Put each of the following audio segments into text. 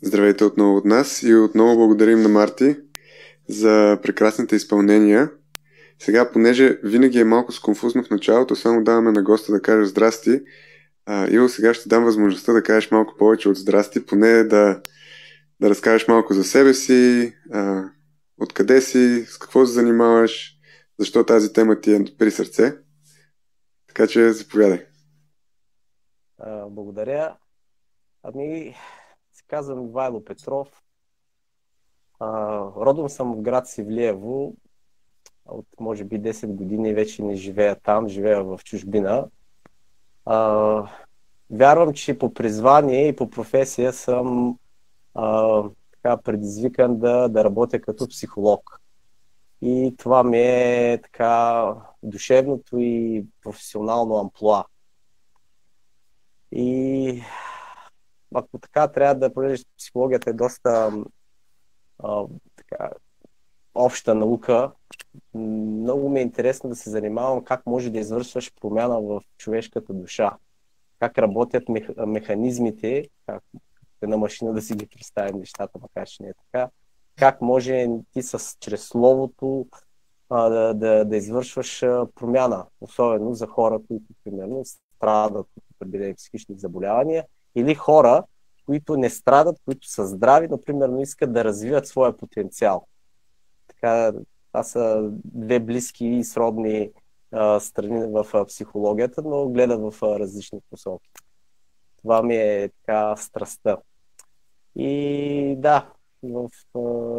Здравейте отново от нас и отново благодарим на Марти за прекрасните изпълнения. Сега, понеже винаги е малко сконфузно в началото, само даваме на госта да каже здрасти. Иво, сега ще дам възможността да кажеш малко повече от здрасти, поне да разкажеш малко за себе си, откъде си, с какво се занимаваш, защо тази тема ти е при сърце. Така че заповядай. Благодаря. Се казвам Ивайло Петров. Родом съм в град Севлиево. От може би 10 години вече не живея там, живея в чужбина. Вярвам, че по призвание и по професия съм така предизвикан да работя като психолог. И това ми е така душевното и професионално амплоа. И ако така трябва да понеже психологията е доста така, обща наука, много ми е интересно да се занимавам как може да извършваш промяна в човешката душа. Как работят механизмите, как една машина да си ги представим нещата, макар че не е така. Как може ти чрез словото да извършваш промяна, особено за хора, които примерно страдат от определени психични заболявания, или хора, които не страдат, които са здрави, но примерно искат да развиват своя потенциал. Така, това са две близки и сродни страни в психологията, но гледат в различни посоки. Това ми е така страстта. И да,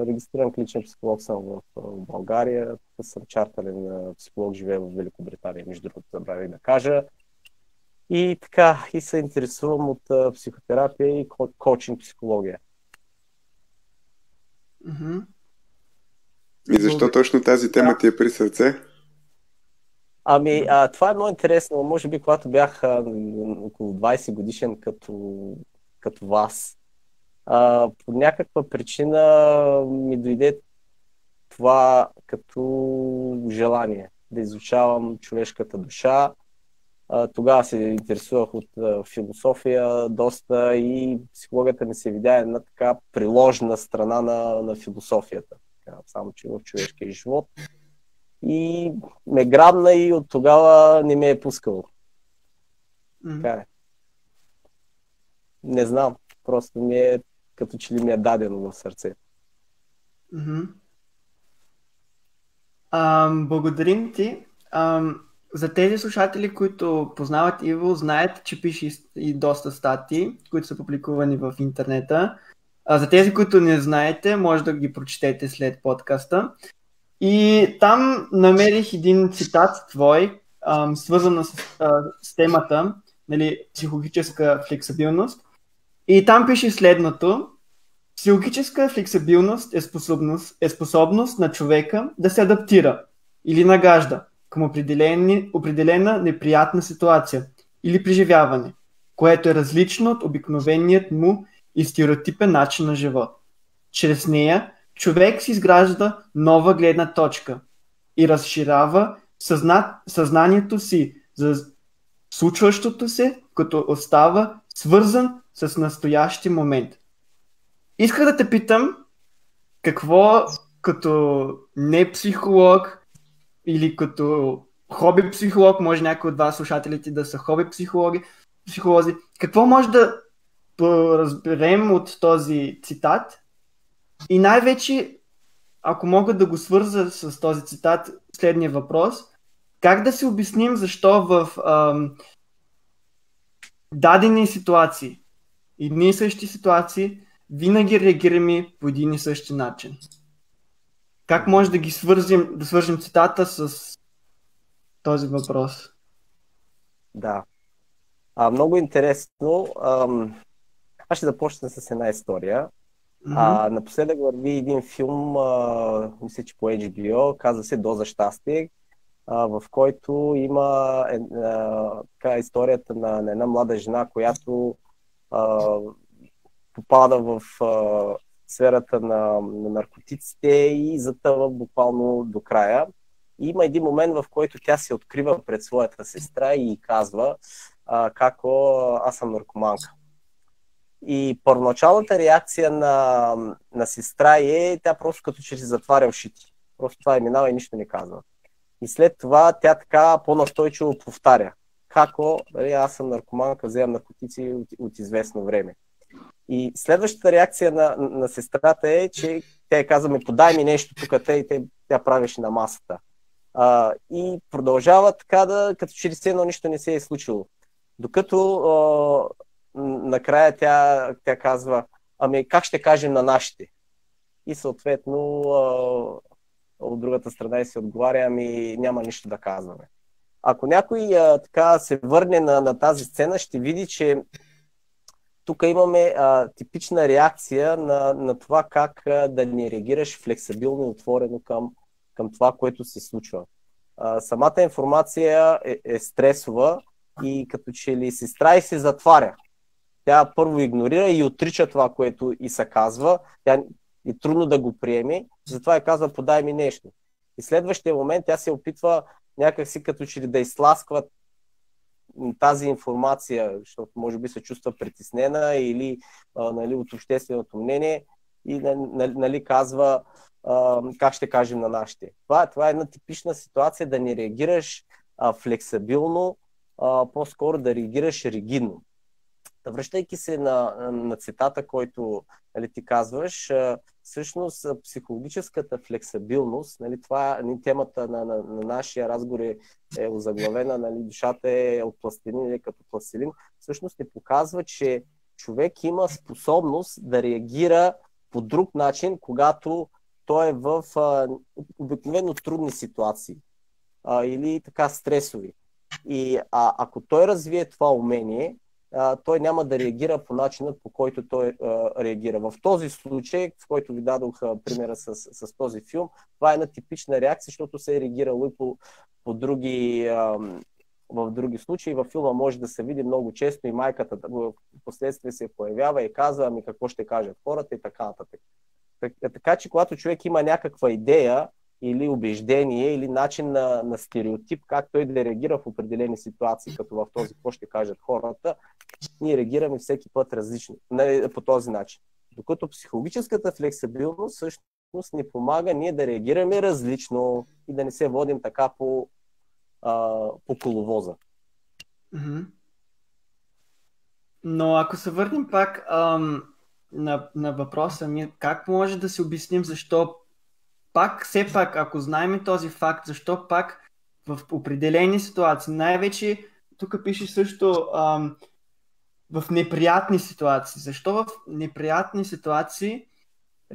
регистриран клиничен психолог съм в България. Съм чартърен психолог, живея в Великобритания, между другото, забравих да кажа. И така, и се интересувам от психотерапия и коучинг психология. Mm-hmm. И защо точно тази тема ти е при сърце? Това е много интересно. Може би, когато бях около 20 годишен като вас, по някаква причина ми дойде това като желание да изучавам човешката душа. Тогава се интересувах от философия доста и психологията ми се видя една така приложна страна на философията, само че в човешкия живот. И ме грабна и от тогава не ме е пускало. Така е. Не знам, просто ми е като че ли ми е дадено в сърце. Благодарим ти. За тези слушатели, които познават Иво, знаят, че пише и доста статии, които са публикувани в интернета. За тези, които не знаете, може да ги прочетете след подкаста. И там намерих един цитат твой, свързан с темата, нали, психологическа флексибилност. И там пише следното: психологическа флексибилност е способност на човека да се адаптира или нагажда към определена неприятна ситуация или преживяване, което е различно от обикновеният му и стереотипен начин на живот. Чрез нея човек си изгражда нова гледна точка и разширява съзнанието си за случващото се, като остава свързан с настоящия момент. Исках да те питам, какво като не психолог или като хоби психолог, може някой от вас слушателите да са хоби психолози, какво може да разберем от този цитат? И най-вече, ако мога да го свърза с този цитат, следния въпрос: как да си обясним защо в дадени ситуации, едни и същи ситуации, винаги реагираме по един и същи начин? Как може да свържим цитата с този въпрос? Да. Много интересно. Аз ще започна с една история. Напоследък върви един филм, мисля, че по HBO, казва се "Доза щастие", в който има историята на една млада жена, която попада в сферата на наркотиците и затъва буквално до края. И има един момент, в който тя се открива пред своята сестра и казва: "Како, аз съм наркоманка." И първоначалната реакция на сестра тя просто като че си затваря ушите. Просто това минава и нищо не казва. И след това тя така по-настойчиво повтаря. Како, аз съм наркоманка, вземам наркотици от известно време. И следващата реакция на сестрата е, че тя казва, подай ми нещо тук, тя правеше на масата. И продължава така като че ли все едно нищо не се е случило. Докато накрая тя казва, как ще кажем на нашите? И съответно от другата страна и се отговаря, няма нищо да казваме. Ако някой така се върне на тази сцена, ще види, че тук имаме типична реакция на това как да не реагираш флексибилно и отворено към това, което се случва. Самата информация е стресова и като че ли сестра и се затваря. Тя първо игнорира и отрича това, което и се казва. Тя е трудно да го приеме, затова я казва, подай ми нещо. И следващия момент тя се опитва някакси като че ли да изтласква тази информация, защото може би се чувства притеснена или от общественото мнение и казва как ще кажем на нашите. Това е една типична ситуация да не реагираш флексибилно, по-скоро да реагираш ригидно. Връщайки се на цитата, който ти казваш, всъщност психологическата флексибилност, това темата на нашия разговор е озаглавена, душата е от пластилин или като пластилин, всъщност ни показва, че човек има способност да реагира по друг начин, когато той е в обикновено трудни ситуации или така стресови. И ако той развие това умение, той няма да реагира по начинът, по който той реагира. В този случай, в който ви дадох примера с този филм, това е една типична реакция, защото се е реагирало и по други, в други случаи. Във филма може да се види много често и майката в последствие се появява и казва, какво ще кажат хората и така нататък. Така че, когато човек има някаква идея или убеждение, или начин на стереотип, как той да реагира в определени ситуации, като в този какво ще кажат хората, ние реагираме всеки път различно, по този начин. Докато психологическата флексибилност всъщност ни помага ние да реагираме различно и да не се водим така по коловоза. Mm-hmm. Но ако се върнем пак на въпроса ми, как може да си обясним защо все пак, ако знаем този факт, защо пак в определени ситуации, най-вече тук пише също в неприятни ситуации. Защо в неприятни ситуации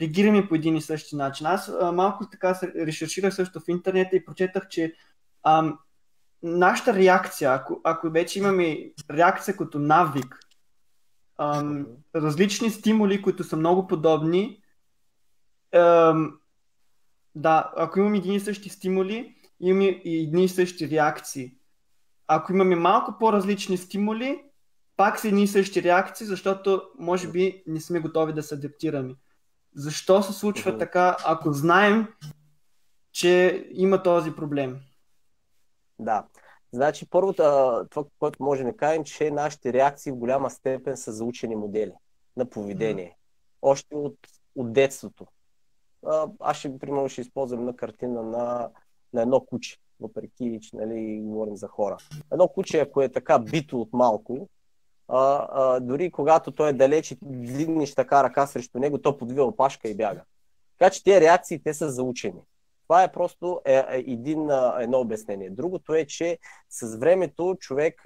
реагираме по един и същи начин? Аз малко така ресерчирах също в интернет и прочетах, че нашата реакция, ако вече имаме реакция като навик, различни стимули, които са много подобни, ако имаме едни и същи стимули, имаме и едни и същи реакции. Ако имаме малко по-различни стимули, пак са едни и същи реакции, защото може би не сме готови да се адаптираме. Защо се случва така, ако знаем, че има този проблем? Да. Значи, първото, това, което може да кажем, че нашите реакции в голяма степен са заучени модели на поведение. Още от детството. Аз примерно ще използвам една картина на едно куче, въпреки че говорим за хора. Едно куче, ако е така бито от малко, дори когато той е далеч и дигнеш така ръка срещу него, то подвива опашка и бяга. Така че тези реакции, те са заучени. Това е просто едно обяснение. Другото е, че с времето човек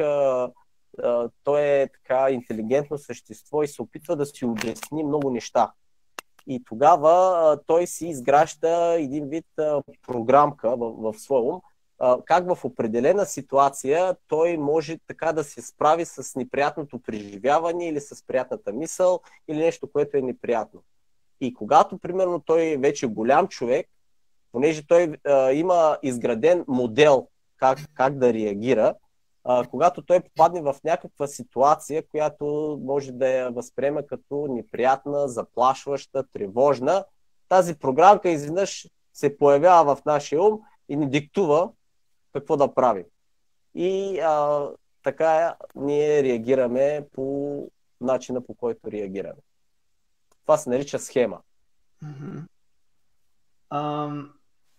той е така интелигентно същество и се опитва да си обясни много неща. И тогава той си изгражда един вид програмка в своя ум, как в определена ситуация той може така да се справи с неприятното преживяване или с приятната мисъл или нещо, което е неприятно. И когато, примерно, той вече е голям човек, понеже той има изграден модел как да реагира, когато той попадне в някаква ситуация, която може да я възприема като неприятна, заплашваща, тревожна, тази програмка изведнъж се появява в нашия ум и ни диктува какво да правим. И така ние реагираме по начина по който реагираме. Това се нарича схема.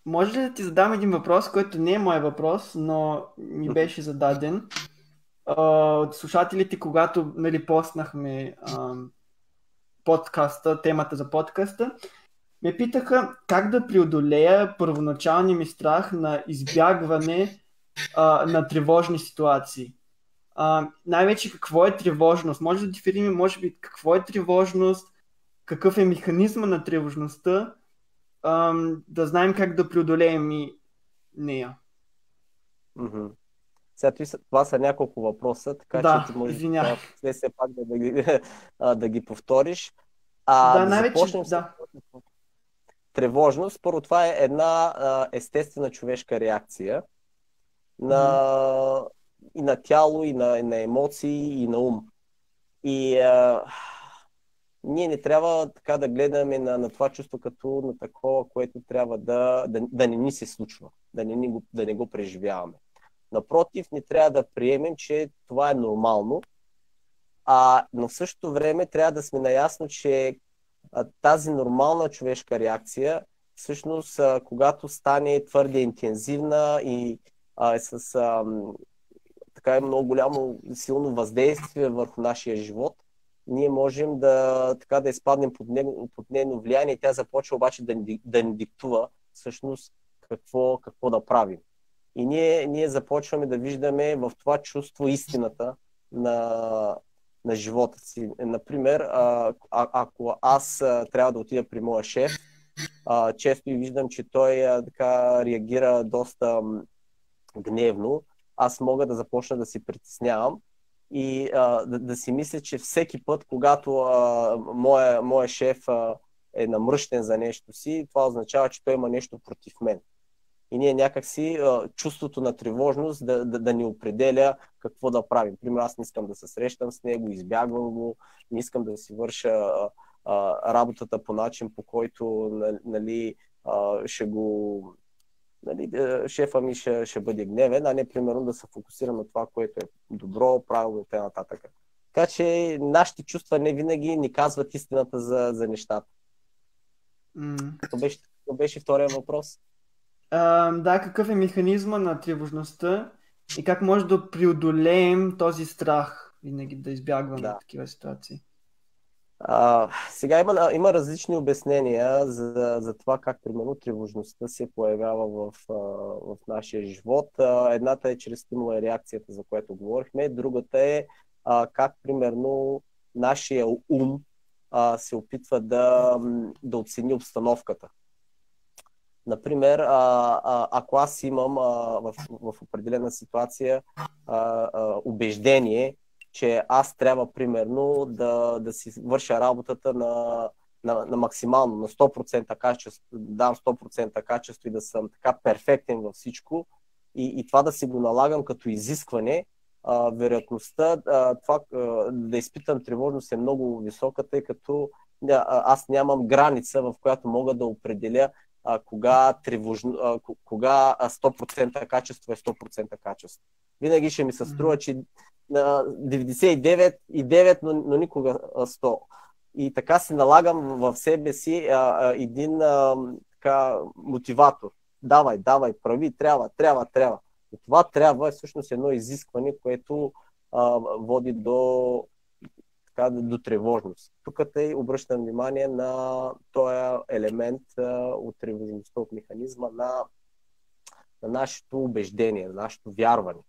Може ли да ти задам един въпрос, който не е мой въпрос, но ми беше зададен от слушателите, когато постнахме подкаста, темата за подкаста. Ме питаха как да преодолея първоначалния ми страх на избягване на тревожни ситуации. Най-вече какво е тревожност? Може да дефинираме, може би, какво е тревожност, какъв е механизма на тревожността, да знаем как да преодолеем и нея. Сега това са няколко въпроса, така да, че ти можеш все пак да ги повториш. Да, да най-вече, започнем с тревожност. Първо, това е една естествена човешка реакция и на тяло, и на емоции, и на ум. И ние не трябва така да гледаме на това чувство като на такова, което трябва да не ни се случва, да не го преживяваме. Напротив, не трябва да приемем, че това е нормално, но в същото време трябва да сме наясно, че тази нормална човешка реакция, всъщност, когато стане твърде интензивна и е с така много голямо силно въздействие върху нашия живот, ние можем да изпаднем под нейно влияние и тя започва обаче да ни диктува всъщност какво да правим. И ние започваме да виждаме в това чувство истината на живота си. Например, ако аз трябва да отида при моя шеф, често и виждам, че той така реагира доста гневно, аз мога да започна да се притеснявам и да си мисля, че всеки път, когато моя шеф е намръщен за нещо си, това означава, че той има нещо против мен. И ние някакси чувството на тревожност да ни определя какво да правим. Примерно, аз не искам да се срещам с него, избягвам го, не искам да си върша работата по начин, по който шефа ми ще бъде гневен, а не примерно да се фокусирам на това, което е добро, правилно и т.н. Така че нашите чувства не винаги ни казват истината за нещата. Това беше втория въпрос. Да, какъв е механизма на тревожността и как може да преодолеем този страх винаги да избягваме такива ситуации? Сега има различни обяснения за това как примерно тревожността се появява в нашия живот. Едната е чрез стимула и реакцията, за което говорихме. Другата е как примерно нашия ум се опитва да оцени обстановката. Например, ако аз имам в определена ситуация убеждение, че аз трябва примерно да си върша работата на максимално, на 100% качество, да дам 100% качество и да съм така перфектен във всичко и това да си го налагам като изискване, вероятността това да изпитам тревожност е много висока, тъй като аз нямам граница, в която мога да определя кога 100% качество е 100% качество. Винаги ще ми се струва, че 99,9, но никога 100. И така си налагам в себе си един мотиватор. Давай, прави, трябва. И това трябва е всъщност едно изискване, което води до тревожност. Тук обръщам внимание на този елемент от тревожността, от механизма на нашето убеждение, на нашето вярване.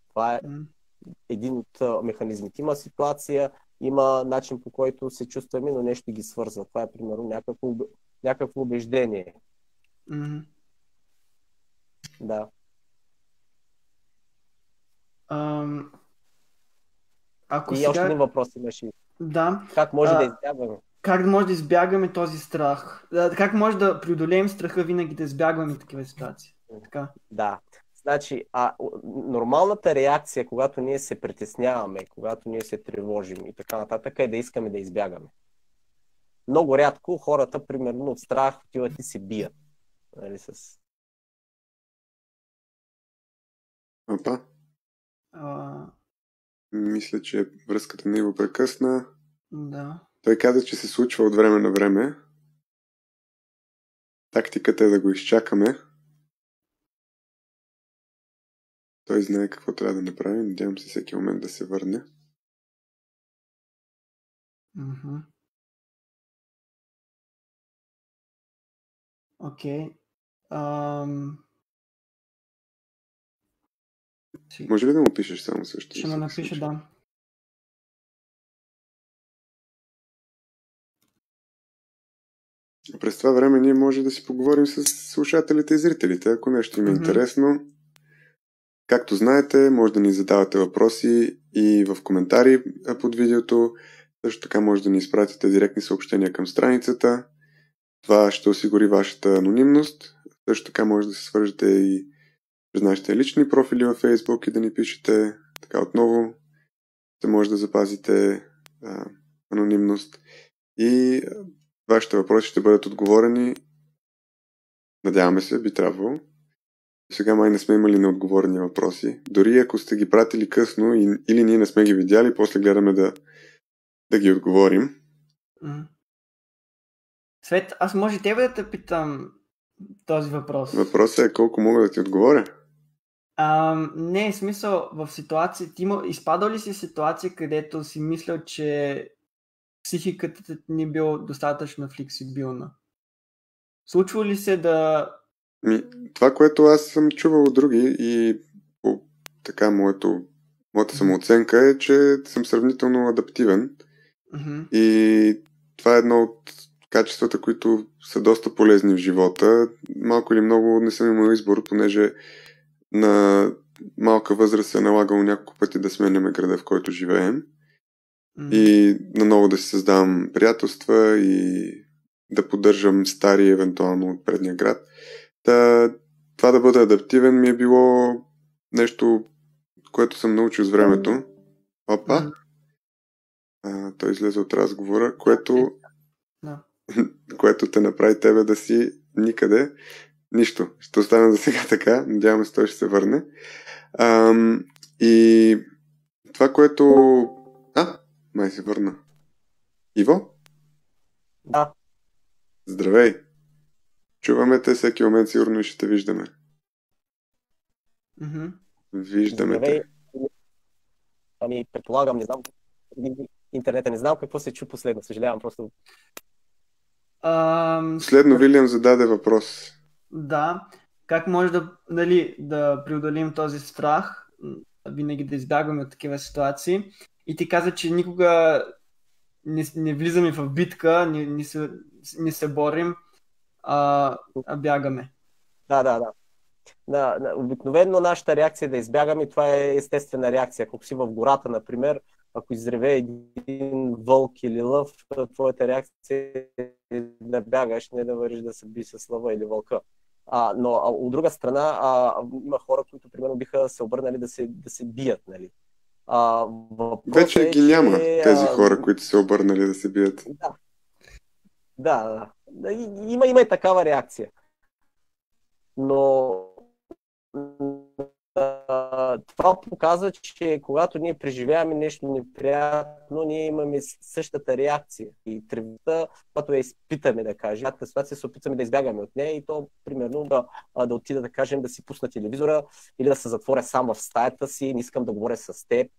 Това е един от механизмите. Има ситуация, има начин, по който се чувстваме, но нещо ги свързва. Това е примерно някакво убеждение. Да. Още един въпрос имаш. Да. Как може да избягваме? Как може да избягваме този страх? Как може да преодолеем страха винаги да избягваме такива ситуации? Така. Да. Значи, нормалната реакция, когато ние се притесняваме, когато ние се тревожим и така нататък, е да искаме да избягаме. Много рядко хората, примерно, от страх отиват и се бият. Нали, Мисля, че връзката не го прекъсна. Да. Той каза, че се случва от време на време. Тактиката е да го изчакаме. Той знае какво трябва да направи. Надявам се всеки момент да се върне. Окей. Може ли да му пишеш само също? Ще му напиша, да. През това време ние може да си поговорим с слушателите и зрителите, ако нещо им е интересно. Както знаете, може да ни задавате въпроси и в коментари под видеото. Също така може да ни изпратите директни съобщения към страницата. Това ще осигури вашата анонимност. Също така може да се свържете и през нашите лични профили във Facebook и да ни пишете. Така отново ще може да запазите анонимност. И вашите въпроси ще бъдат отговорени. Надяваме се, би трябвало. Сега май не сме имали неотговорени въпроси. Дори ако сте ги пратили късно или ние не сме ги видяли, после гледаме да ги отговорим. Свет, аз може тебе да те питам този въпрос. Въпросът е колко мога да ти отговоря. Не, смисъл в ситуация, изпадал ли си ситуация, където си мислял, че психиката не е била достатъчно флексибилна? Случва ли се да... Това, което аз съм чувал от други и по така моята самооценка е, че съм сравнително адаптивен. И това е едно от качествата, които са доста полезни в живота. Малко или много не съм имал избор, понеже на малка възраст се е налагало няколко пъти да сменяме града, в който живеем. И наново да си създавам приятелства и да поддържам стари, евентуално от предния град. Това да бъда адаптивен ми е било нещо, което съм научил с времето. Опа! Той излезе от разговора, което те направи тебе да си никъде. Нищо. Ще остане за сега така. Надяваме се, той ще се върне. И това, което... май се върна. Иво? Да. Здравей! Чуваме те всеки момент, сигурно и ще те виждаме. Виждаме Здравей. те. Предполагам, не знам. Интернета, не знам какво се чу последно. Съжалявам, просто... Следно Вилиам зададе въпрос. Да. Как може да преодолим този страх, винаги да избягваме от такива ситуации? И ти каза, че никога не влизаме в битка, не се борим, а бягаме. Да. Обикновено нашата реакция е да избягаме, това е естествена реакция. Ако си в гората, например, ако изреве един вълк или лъв, твоята реакция е да бягаш, не да вървиш да се би с лъва или вълка. Но от друга страна има хора, които примерно биха се обърнали да се бият. Нали? Вече ги няма тези хора, които се обърнали да се бият. Да. Има и такава реакция. Но това показва, че когато ние преживяваме нещо неприятно, ние имаме същата реакция. И тревогата, когато я изпитаме, да кажем, тази ситуация се опитваме да избягаме от нея и то, примерно, да отида, да кажем, да си пусна телевизора или да се затворя сам в стаята си, не искам да говоря с теб,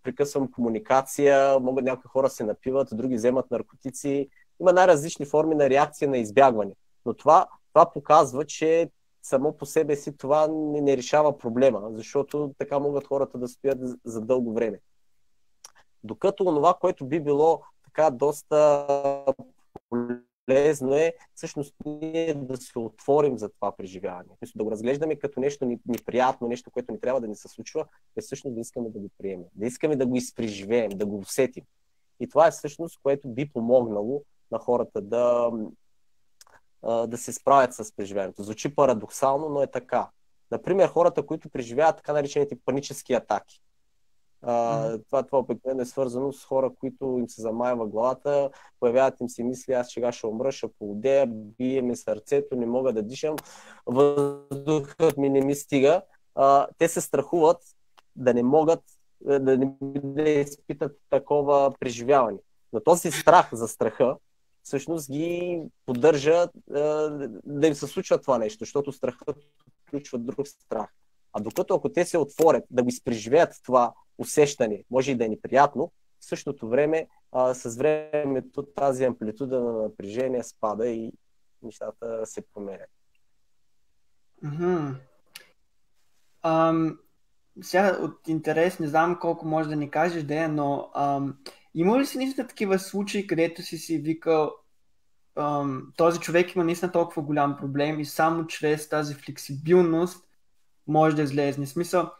прекъсвам комуникация, могат някои хора се напиват, други вземат наркотици. Има най-различни форми на реакция на избягване. Но това показва, че само по себе си това не решава проблема, защото така могат хората да стоят за дълго време. Докато това, което би било така доста полезно е всъщност ние да се отворим за това преживяване. Да го разглеждаме като нещо неприятно, нещо, което не трябва да ни се случва, е всъщност да искаме да го приемем, да искаме да го изпреживеем, да го усетим. И това е всъщност, което би помогнало на хората да се справят с преживяването. Звучи парадоксално, но е така. Например, хората, които преживяват така наречените панически атаки. Това обикновено е свързано с хора, които им се замаява главата, появяват им се мисли, аз сега ще умра, ще полудея, бие ми сърцето, не мога да дишам, въздухът ми не ми стига. Те се страхуват да не могат да не би да изпитат такова преживяване. Но този страх за страха всъщност ги поддържа да им се случва това нещо, защото страхът включва друг страх. А докато ако те се отворят да го изпреживеят това усещане, може и да е неприятно, в същото време, с времето тази амплитуда на напрежение спада и нещата се променят. Сега от интерес, не знам колко може да ни кажеш, но има ли си наистина такива случаи, където си викал този човек има наистина толкова голям проблем и само чрез тази флексибилност може да излезне? Смисъл,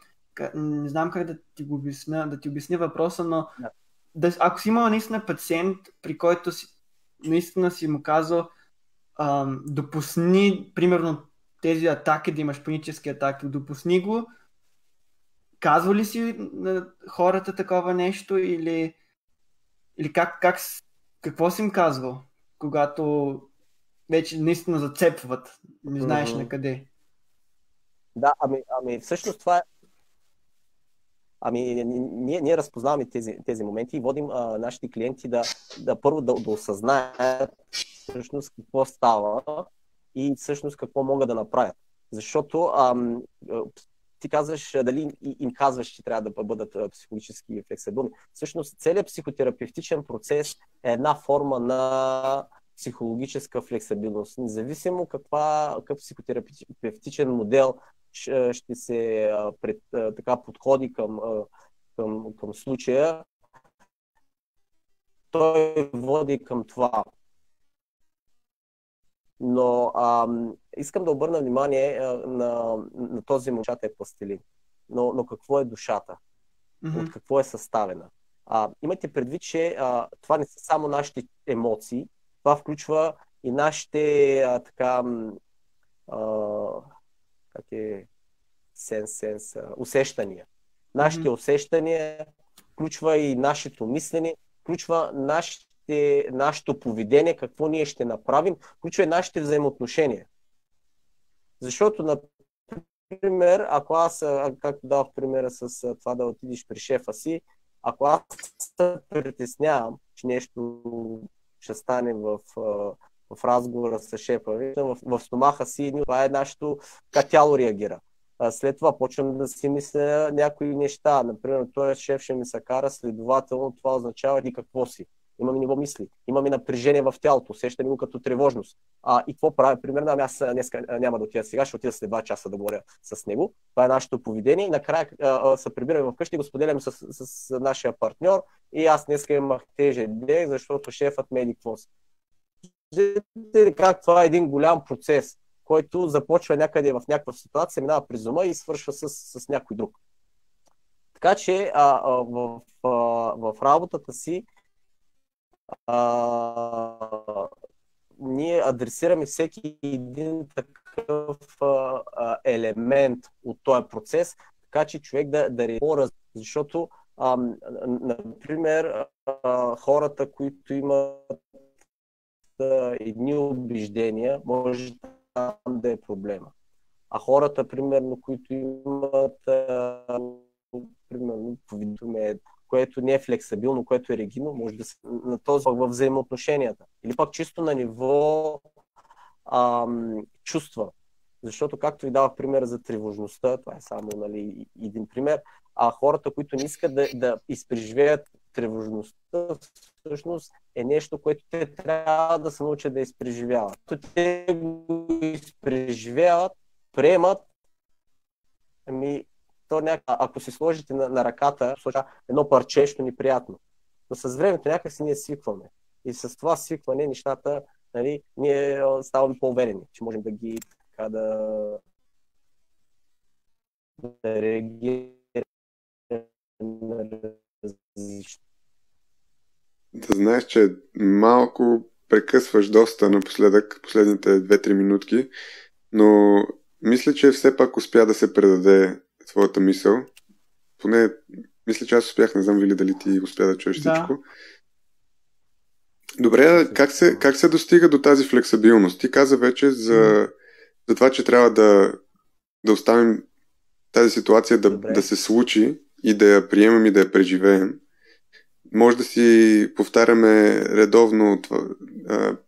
не знам как да ти го обясня, да ти обясня въпроса, но ако си имал наистина пациент, при който наистина си му казал допусни, примерно тези атаки, да имаш панически атаки, допусни го, казва ли си на хората такова нещо или какво си им казвал, когато вече наистина зацепват, не знаеш на къде? Да, всъщност това е. Ние разпознаваме тези моменти и водим нашите клиенти да първо да осъзнаят всъщност какво става и всъщност какво могат да направят. Защото ти казваш, дали им казваш, че трябва да бъдат психологически флексибилни. Всъщност целият психотерапевтичен процес е една форма на психологическа флексибилност. Независимо какъв психотерапевтичен модел ще се така подходи към случая, той води към това. Но искам да обърна внимание на този мълчател пластилин. Но какво е душата? От какво е съставена? Имайте предвид, че това не са само нашите емоции, това включва и нашите усещания. Нашите усещания включва и нашето мислене, включва нашето поведение, какво ние ще направим, включва и нашите взаимоотношения. Защото, например, ако аз, както дадох примера с това да отидеш при шефа си, ако аз се притеснявам, че нещо ще стане в разговора с шефа, в стомаха си, това е нашето, как тяло реагира. След това почвам да си мисля някои неща. Например, този шеф ще ми се кара, следователно това означава и какво си. Имаме ниво мисли, имаме напрежение в тялото, усещаме го като тревожност. И какво правя? Примерно, аз днес няма да отида сега, ще отида след 2 часа да говоря с него. Това е нашето поведение и накрая се прибираме вкъщи и го споделяме с нашия партньор и аз днес имах тежък ден, защото шефът ме еди какво си. Виждате как това е един голям процес, който започва някъде в някаква ситуация, минава през ума и свършва с някой друг. Така че в работата си ние адресираме всеки един такъв елемент от този процес, така че човек да реагира, защото например хората, които имат едни убеждения, може там да е проблема. А хората, примерно, които имат примерно поведение, което не е флексибилно, което е ригидно, може да се на този във взаимоотношенията. Или пак чисто на ниво чувства. Защото, както ви давах пример за тревожността, това е само един пример, хората, които не искат да изпреживеят тревожността, всъщност е нещо, което те трябва да се научат да изпреживяват. Те го изпреживяват, приемат, ако си сложите на ръката едно парче, нещо неприятно. Но с времето някакси ние свикваме. И с това свикване нещата, ние ставаме по-уверени, че можем да ги да реагираме на различно. Да знаеш, че малко прекъсваш доста напоследък, последните 2-3 минутки, но мисля, че все пак успя да се предаде твоята мисъл. Поне, мисля, че аз успях, не знам Вили дали ти успя да чуеш всичко. Добре, как се достига до тази флексибилност? Ти каза вече за това, че трябва да оставим тази ситуация да се случи, и да я приемем и да я преживеем. Може да си повтаряме редовно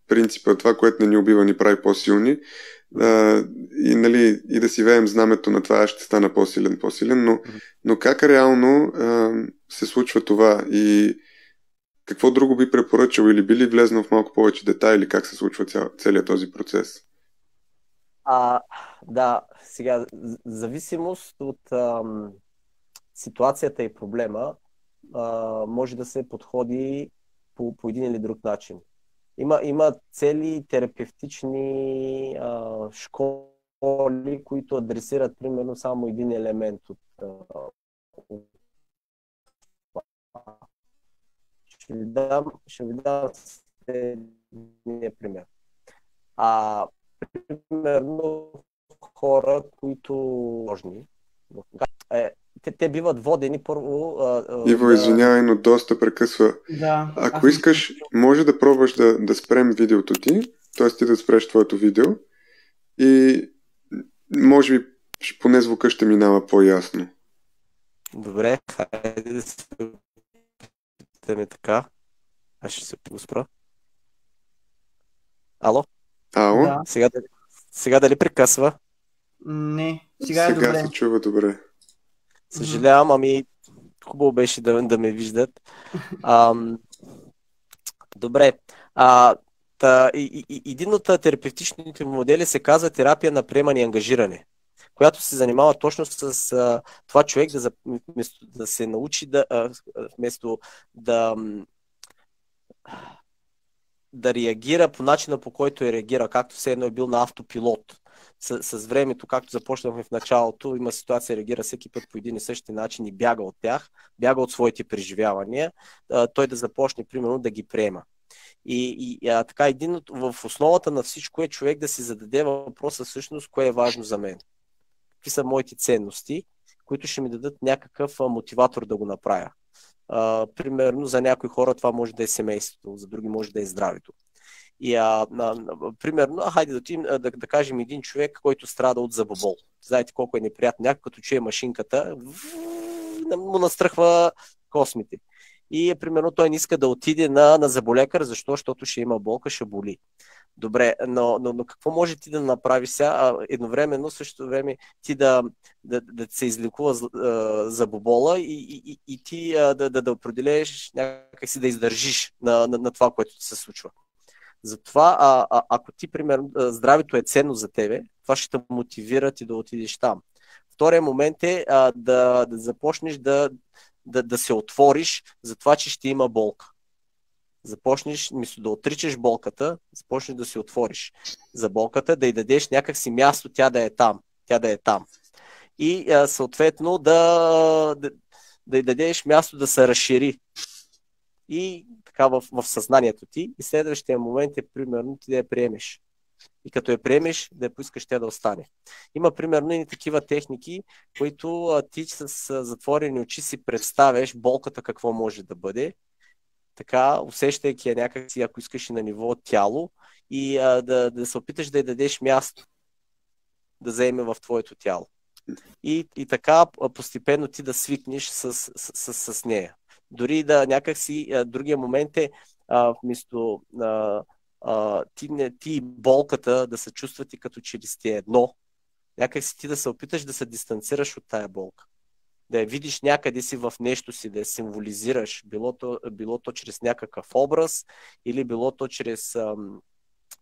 принципа, това, което не ни убива, ни прави по-силни, и, нали, и да си веем знамето на това, аз ще стана по-силен, но как реално се случва това и какво друго би препоръчал или би ли влезнал в малко повече детайли как се случва целият този процес? Да, сега, зависимост от ситуацията и проблема може да се подходи по един или друг начин. Има цели терапевтични школи, които адресират примерно само един елемент от ще ви дам следния пример. Примерно хора, които те биват водени първо... Иво, извинявай, но доста прекъсва. Да, Ако искаш, може да пробваш да спрем видеото ти, т.е. ти да спреш твоето видео и може би поне звука ще минава по-ясно. Добре, хайде да се питаме така. Аз ще се го спра. Ало? Да. Сега дали прекъсва? Не, сега е добре. Сега се чува добре. Съжалявам, ами хубаво беше да ме виждат. Добре. Един от терапевтичните модели се казва терапия на приемане и ангажиране, която се занимава точно с това човек да се научи вместо да реагира по начина, по който реагира, както все едно е бил на автопилот. С времето, както започнахме в началото, има ситуация, реагира всеки път по един и същи начин и бяга от тях, бяга от своите преживявания, той да започне, примерно, да ги приема. Така, в основата на всичко е човек да си зададе въпроса всъщност, кое е важно за мен. Какви са моите ценности, които ще ми дадат някакъв мотиватор да го направя. Примерно, за някои хора това може да е семейството, за други може да е здравето. Примерно, хайде да кажем един човек, който страда от зъбобол. Знаете колко е неприятно. Някой като чуе машинката, му настръхва космите. И примерно той не иска да отиде на зъболекар, защото ще има болка, ще боли. Добре, но какво може ти да направиш сега? Едновременно, същото време ти да се излекува зъбобола и ти да определиш някакси да издържиш на това, което ти се случва. Затова, ако ти, примерно, здравето е ценно за тебе, това ще те мотивира ти да отидеш там. Втория момент е да започнеш да се отвориш за това, че ще има болка. Започнеш, вместо да отричаш болката, започнеш да се отвориш за болката, да й дадеш някакси място, тя да е там. И съответно да й дадеш място да се разшири. И така в съзнанието ти. И следващия момент е примерно ти да я приемеш. И като я приемеш, да я поискаш тя да остане. Има примерно и такива техники, които ти с затворени очи си представяш болката какво може да бъде. Така, усещайки я някакси, ако искаш и на ниво тяло, и да се опиташ да й дадеш място да заеме в твоето тяло. И така постепенно ти да свикнеш с нея. Дори да някакси, другия момент е вместо ти и болката да се чувствате като че ли сте едно, някакси ти да се опиташ да се дистанцираш от тая болка. Да я видиш някъде си в нещо си, да я символизираш, било то чрез някакъв образ или било то чрез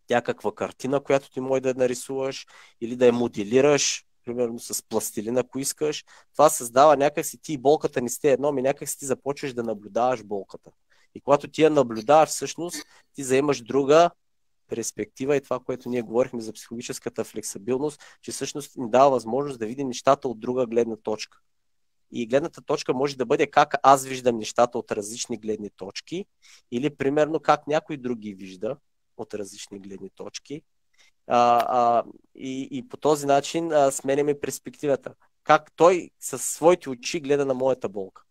някаква картина, която ти може да нарисуваш или да я моделираш, примерно с пластилина, ако искаш. Това създава някакси ти и болката не сте едно, някакси ти започваш да наблюдаваш болката. И когато ти я наблюдаваш, всъщност ти заемаш друга перспектива и това, което ние говорихме за психологическата флексибилност, че всъщност ни дава възможност да видим нещата от друга гледна точка. И гледната точка може да бъде как аз виждам нещата от различни гледни точки или примерно как някой друг ги вижда от различни гледни точки. И по този начин сменяме перспективата. Как той със своите очи гледа на моята болка.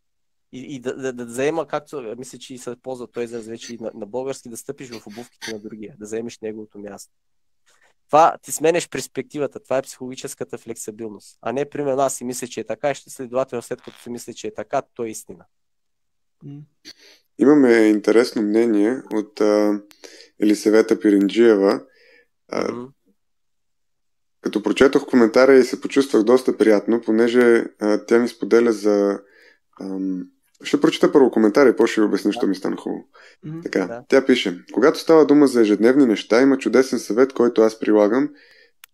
И да заема, както мисля, че и се ползва той израз вече на български, да стъпиш в обувките на другия, да заемеш неговото място. Това ти сменеш перспективата, това е психологическата флексибилност. А не, примерно, аз си мисля, че е така и ще следователно след като си мисля, че е така, то е истина. Имаме интересно мнение от Елисавета Пиринджиева. Като прочетох коментаря и се почувствах доста приятно, понеже тя ми споделя за... Ще прочета първо коментар и после ще обясня, що ми стана хубаво. Така, тя пише: когато става дума за ежедневни неща, има чудесен съвет, който аз прилагам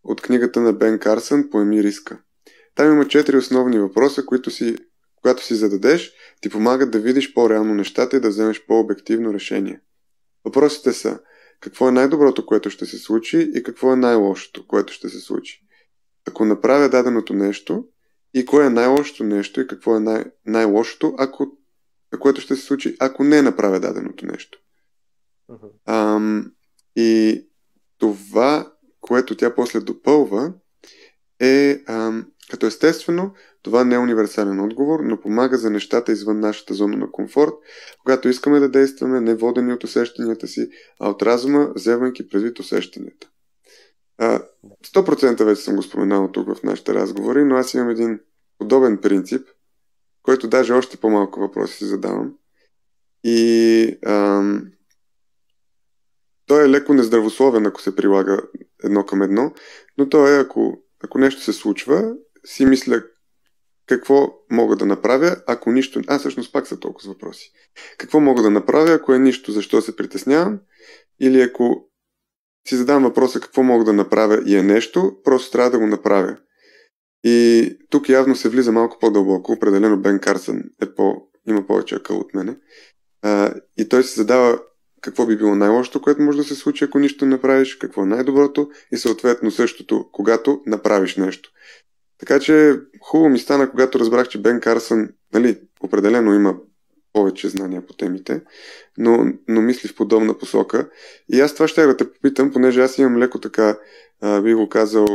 от книгата на Бен Карсън "Поеми риска". Там има 4 основни въпроса, които когато си зададеш, ти помагат да видиш по-реално нещата и да вземеш по-обективно решение. Въпросите са: какво е най-доброто, което ще се случи, и какво е най-лошото, което ще се случи? Ако направя даденото нещо, и кое е най-лошото нещо, и какво е най-лошото, което ще се случи, ако не направя даденото нещо. И това, което тя после допълва, е като естествено, това не е универсален отговор, но помага за нещата извън нашата зона на комфорт, когато искаме да действаме не водени от усещанията си, а от разума, вземайки предвид усещанията. 100% вече съм го споменал тук в нашите разговори, но аз имам един подобен принцип, който даже още по-малко въпроси си задавам. И той е леко нездравословен, ако се прилага едно към едно, но то е, ако нещо се случва, си мисля какво мога да направя, ако нищо... Всъщност пак са толкова въпроси. Какво мога да направя, ако е нищо, защо се притеснявам? Или ако си задам въпроса какво мога да направя и е нещо, просто трябва да го направя. И тук явно се влиза малко по-дълбоко. Определено Бен Карсън има повече акъл от мене. И той се задава какво би било най-лошото, което може да се случи, ако нищо не направиш, какво е най-доброто и съответно същото, когато направиш нещо. Така че хубаво ми стана, когато разбрах, че Бен Карсън, определено има повече знания по темите, но мисли в подобна посока. И аз това ще да те попитам, понеже аз имам леко така, би го казал,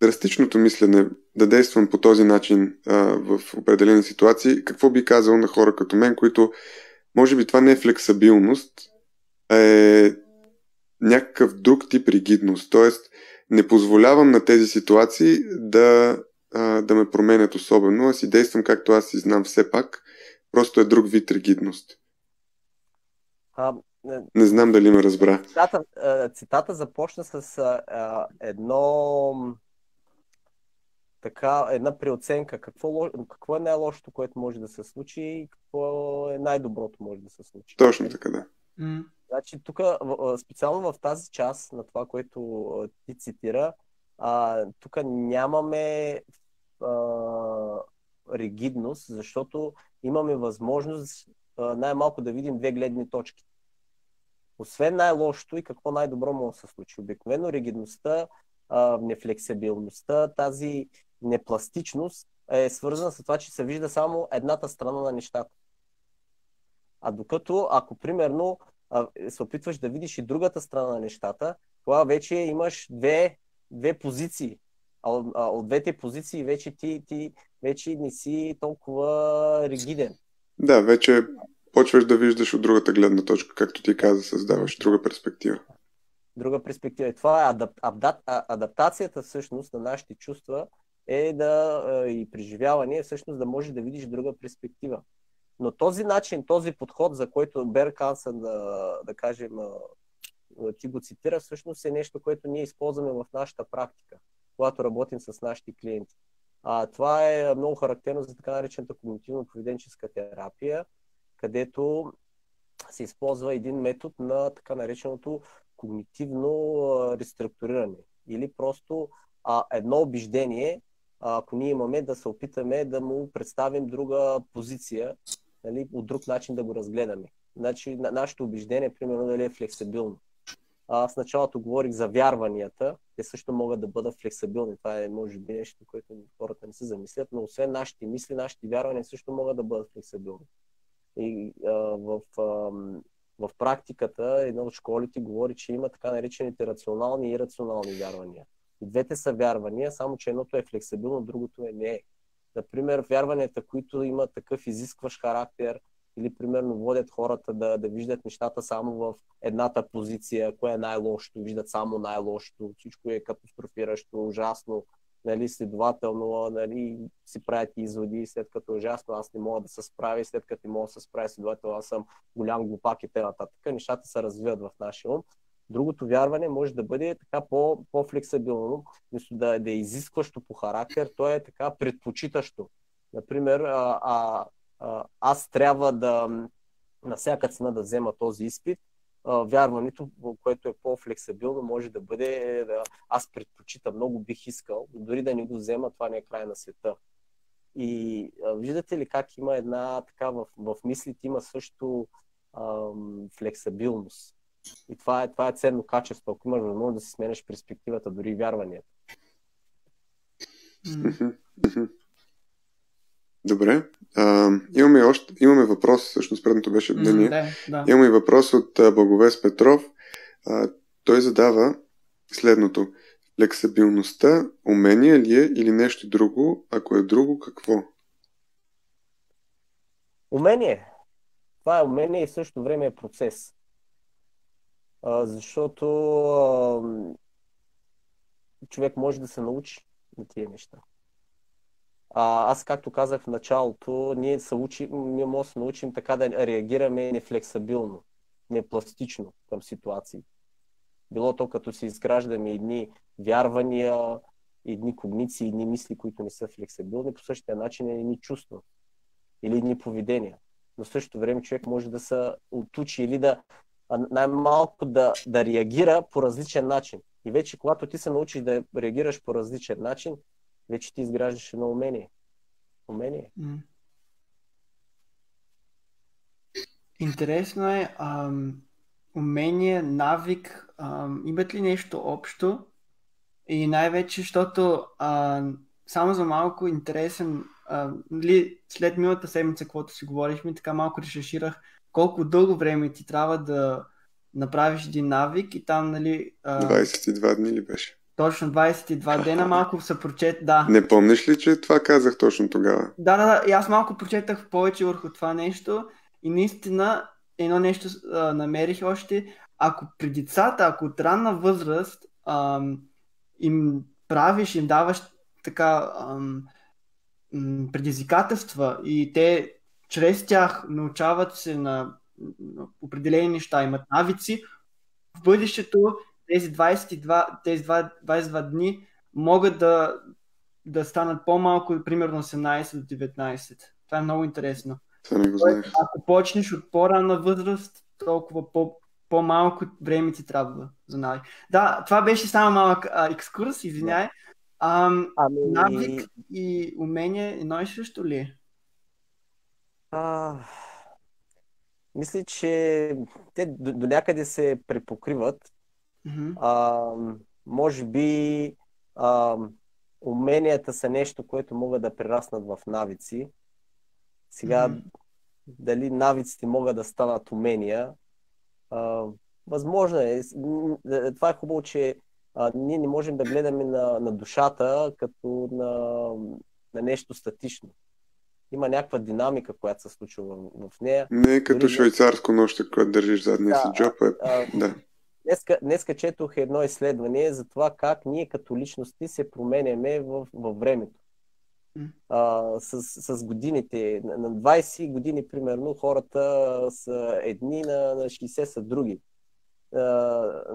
драстичното мислене да действам по този начин в определени ситуации. Какво би казал на хора като мен, които може би това не е флексибилност, а е някакъв друг тип ригидност. Тоест, не позволявам на тези ситуации да ме променят особено, а си действам както аз си знам все пак. Просто е друг вид ригидност. Не знам дали ме разбра. Цитата започна с една преоценка. Какво е най-лошото, което може да се случи, и какво е най-доброто може да се случи. Точно така, да. Значи тук, специално в тази част на това, което ти цитира, тук нямаме ригидност, защото имаме възможност най-малко да видим две гледни точки. Освен най-лошото и какво най-добро може да се случи. Обикновено ригидността, нефлексибилността, тази непластичност е свързана с това, че се вижда само едната страна на нещата. А докато, ако примерно се опитваш да видиш и другата страна на нещата, това вече имаш две позиции. От двете позиции вече ти вече не си толкова ригиден. Да, вече почваш да виждаш от другата гледна точка, както ти каза, създаваш друга перспектива. Друга перспектива. И това е адаптацията всъщност на нашите чувства и преживяване всъщност да можеш да видиш друга перспектива. Но този начин, този подход, за който Бен Карсън, да кажем, ти го цитира, всъщност е нещо, което ние използваме в нашата практика, когато работим с нашите клиенти. Това е много характерно за така наречената когнитивно-поведенческа терапия, където се използва един метод на така нареченото когнитивно реструктуриране. Или просто едно убеждение, ако ние имаме, да се опитаме да му представим друга позиция, от друг начин да го разгледаме. Значи, нашето убеждение, примерно, дали е флексибилно. Аз в началото говорих за вярванията, те също могат да бъдат флексибилни. Това е, може би, нещо, което хората не се замислят, но освен нашите мисли, нашите вярвания също могат да бъдат флексибилни. И в практиката една от школите говори, че има така наречените рационални и ирационални вярвания. И двете са вярвания, само че едното е флексибилно, другото не е. Например, вярванията, които имат такъв изискващ характер, Или примерно водят хората да виждат нещата само в едната позиция, кое е най-лошото, виждат само най-лошото, всичко е катастрофиращо, ужасно, нали, следователно, нали, си правят изводи, след като е ужасно, аз не мога да се справя, след като не мога да се справя, следователно аз съм голям глупак и т.н. Нещата се развиват в нашия ум. Другото вярване може да бъде така по-флексибилно, вместо да е изискващо по характер, то е така предпочитащо. Например, аз трябва да на всяка цена да взема този изпит. Вярването, което е по-флексибилно, може да бъде аз предпочитам, много бих искал, дори да не го взема, това не е край на света. И виждате ли как има една така в мислите има също флексибилност. И това е ценно качество, ако имаш възможност да си сменеш перспективата, дори и вярванията. Добре. Имаме въпрос, всъщност предното беше мнение. Да. Имаме и въпрос от Благовест Петров. Той задава следното. Флексибилността умение ли е или нещо друго? Ако е друго, какво? Умение. Това е умение и в същото време е процес. Защото човек може да се научи на тия неща. Аз, както казах в началото, ние може да се научим така да реагираме нефлексибилно, непластично към ситуации. Било то като си изграждаме едни вярвания, едни когниции, едни мисли, които не са флексибилни, по същия начин е едни чувства или едни поведения. Но в същото време човек може да се отучи или да най-малко да реагира по различен начин. И вече, когато ти се научиш да реагираш по различен начин, вече ти изграждаш едно умение. Интересно е, умение, навик, имат ли нещо общо? И най-вече, защото само за малко интересен, след миналата седмица, когато си говорихме, така малко решеширах колко дълго време ти трябва да направиш един навик и там, нали... 22 дни ли беше? Точно 22 дена, малко се прочет, да. Не помниш ли, че това казах точно тогава? Да, и аз малко прочетах повече върху това нещо и наистина едно нещо намерих още. Ако при децата, ако от ранна възраст им даваш така предизвикателства и те чрез тях научават се на определени неща, имат навици, в бъдещето тези 22 дни могат да станат по-малко, примерно 18 до 19. Това е много интересно. Ако почнеш от по-ранна възраст, толкова по-малко време ти трябва за навик. Да, това беше само малък екскурс, извиняй. Навик и умение едно и също ли е? Мисля, че те до някъде се препокриват. Може би уменията са нещо, което могат да прераснат в навици. Сега, дали навиците могат да станат умения, възможно е. Това е хубаво, че ние не можем да гледаме на душата като на нещо статично. Има някаква динамика, която се случва в нея. Не е като швейцарско нощче, което държиш задния си джоб. Днеска четох едно изследване за това как ние като личности се променяме във времето. С годините. На 20 години, примерно, хората са едни, на 60 са други.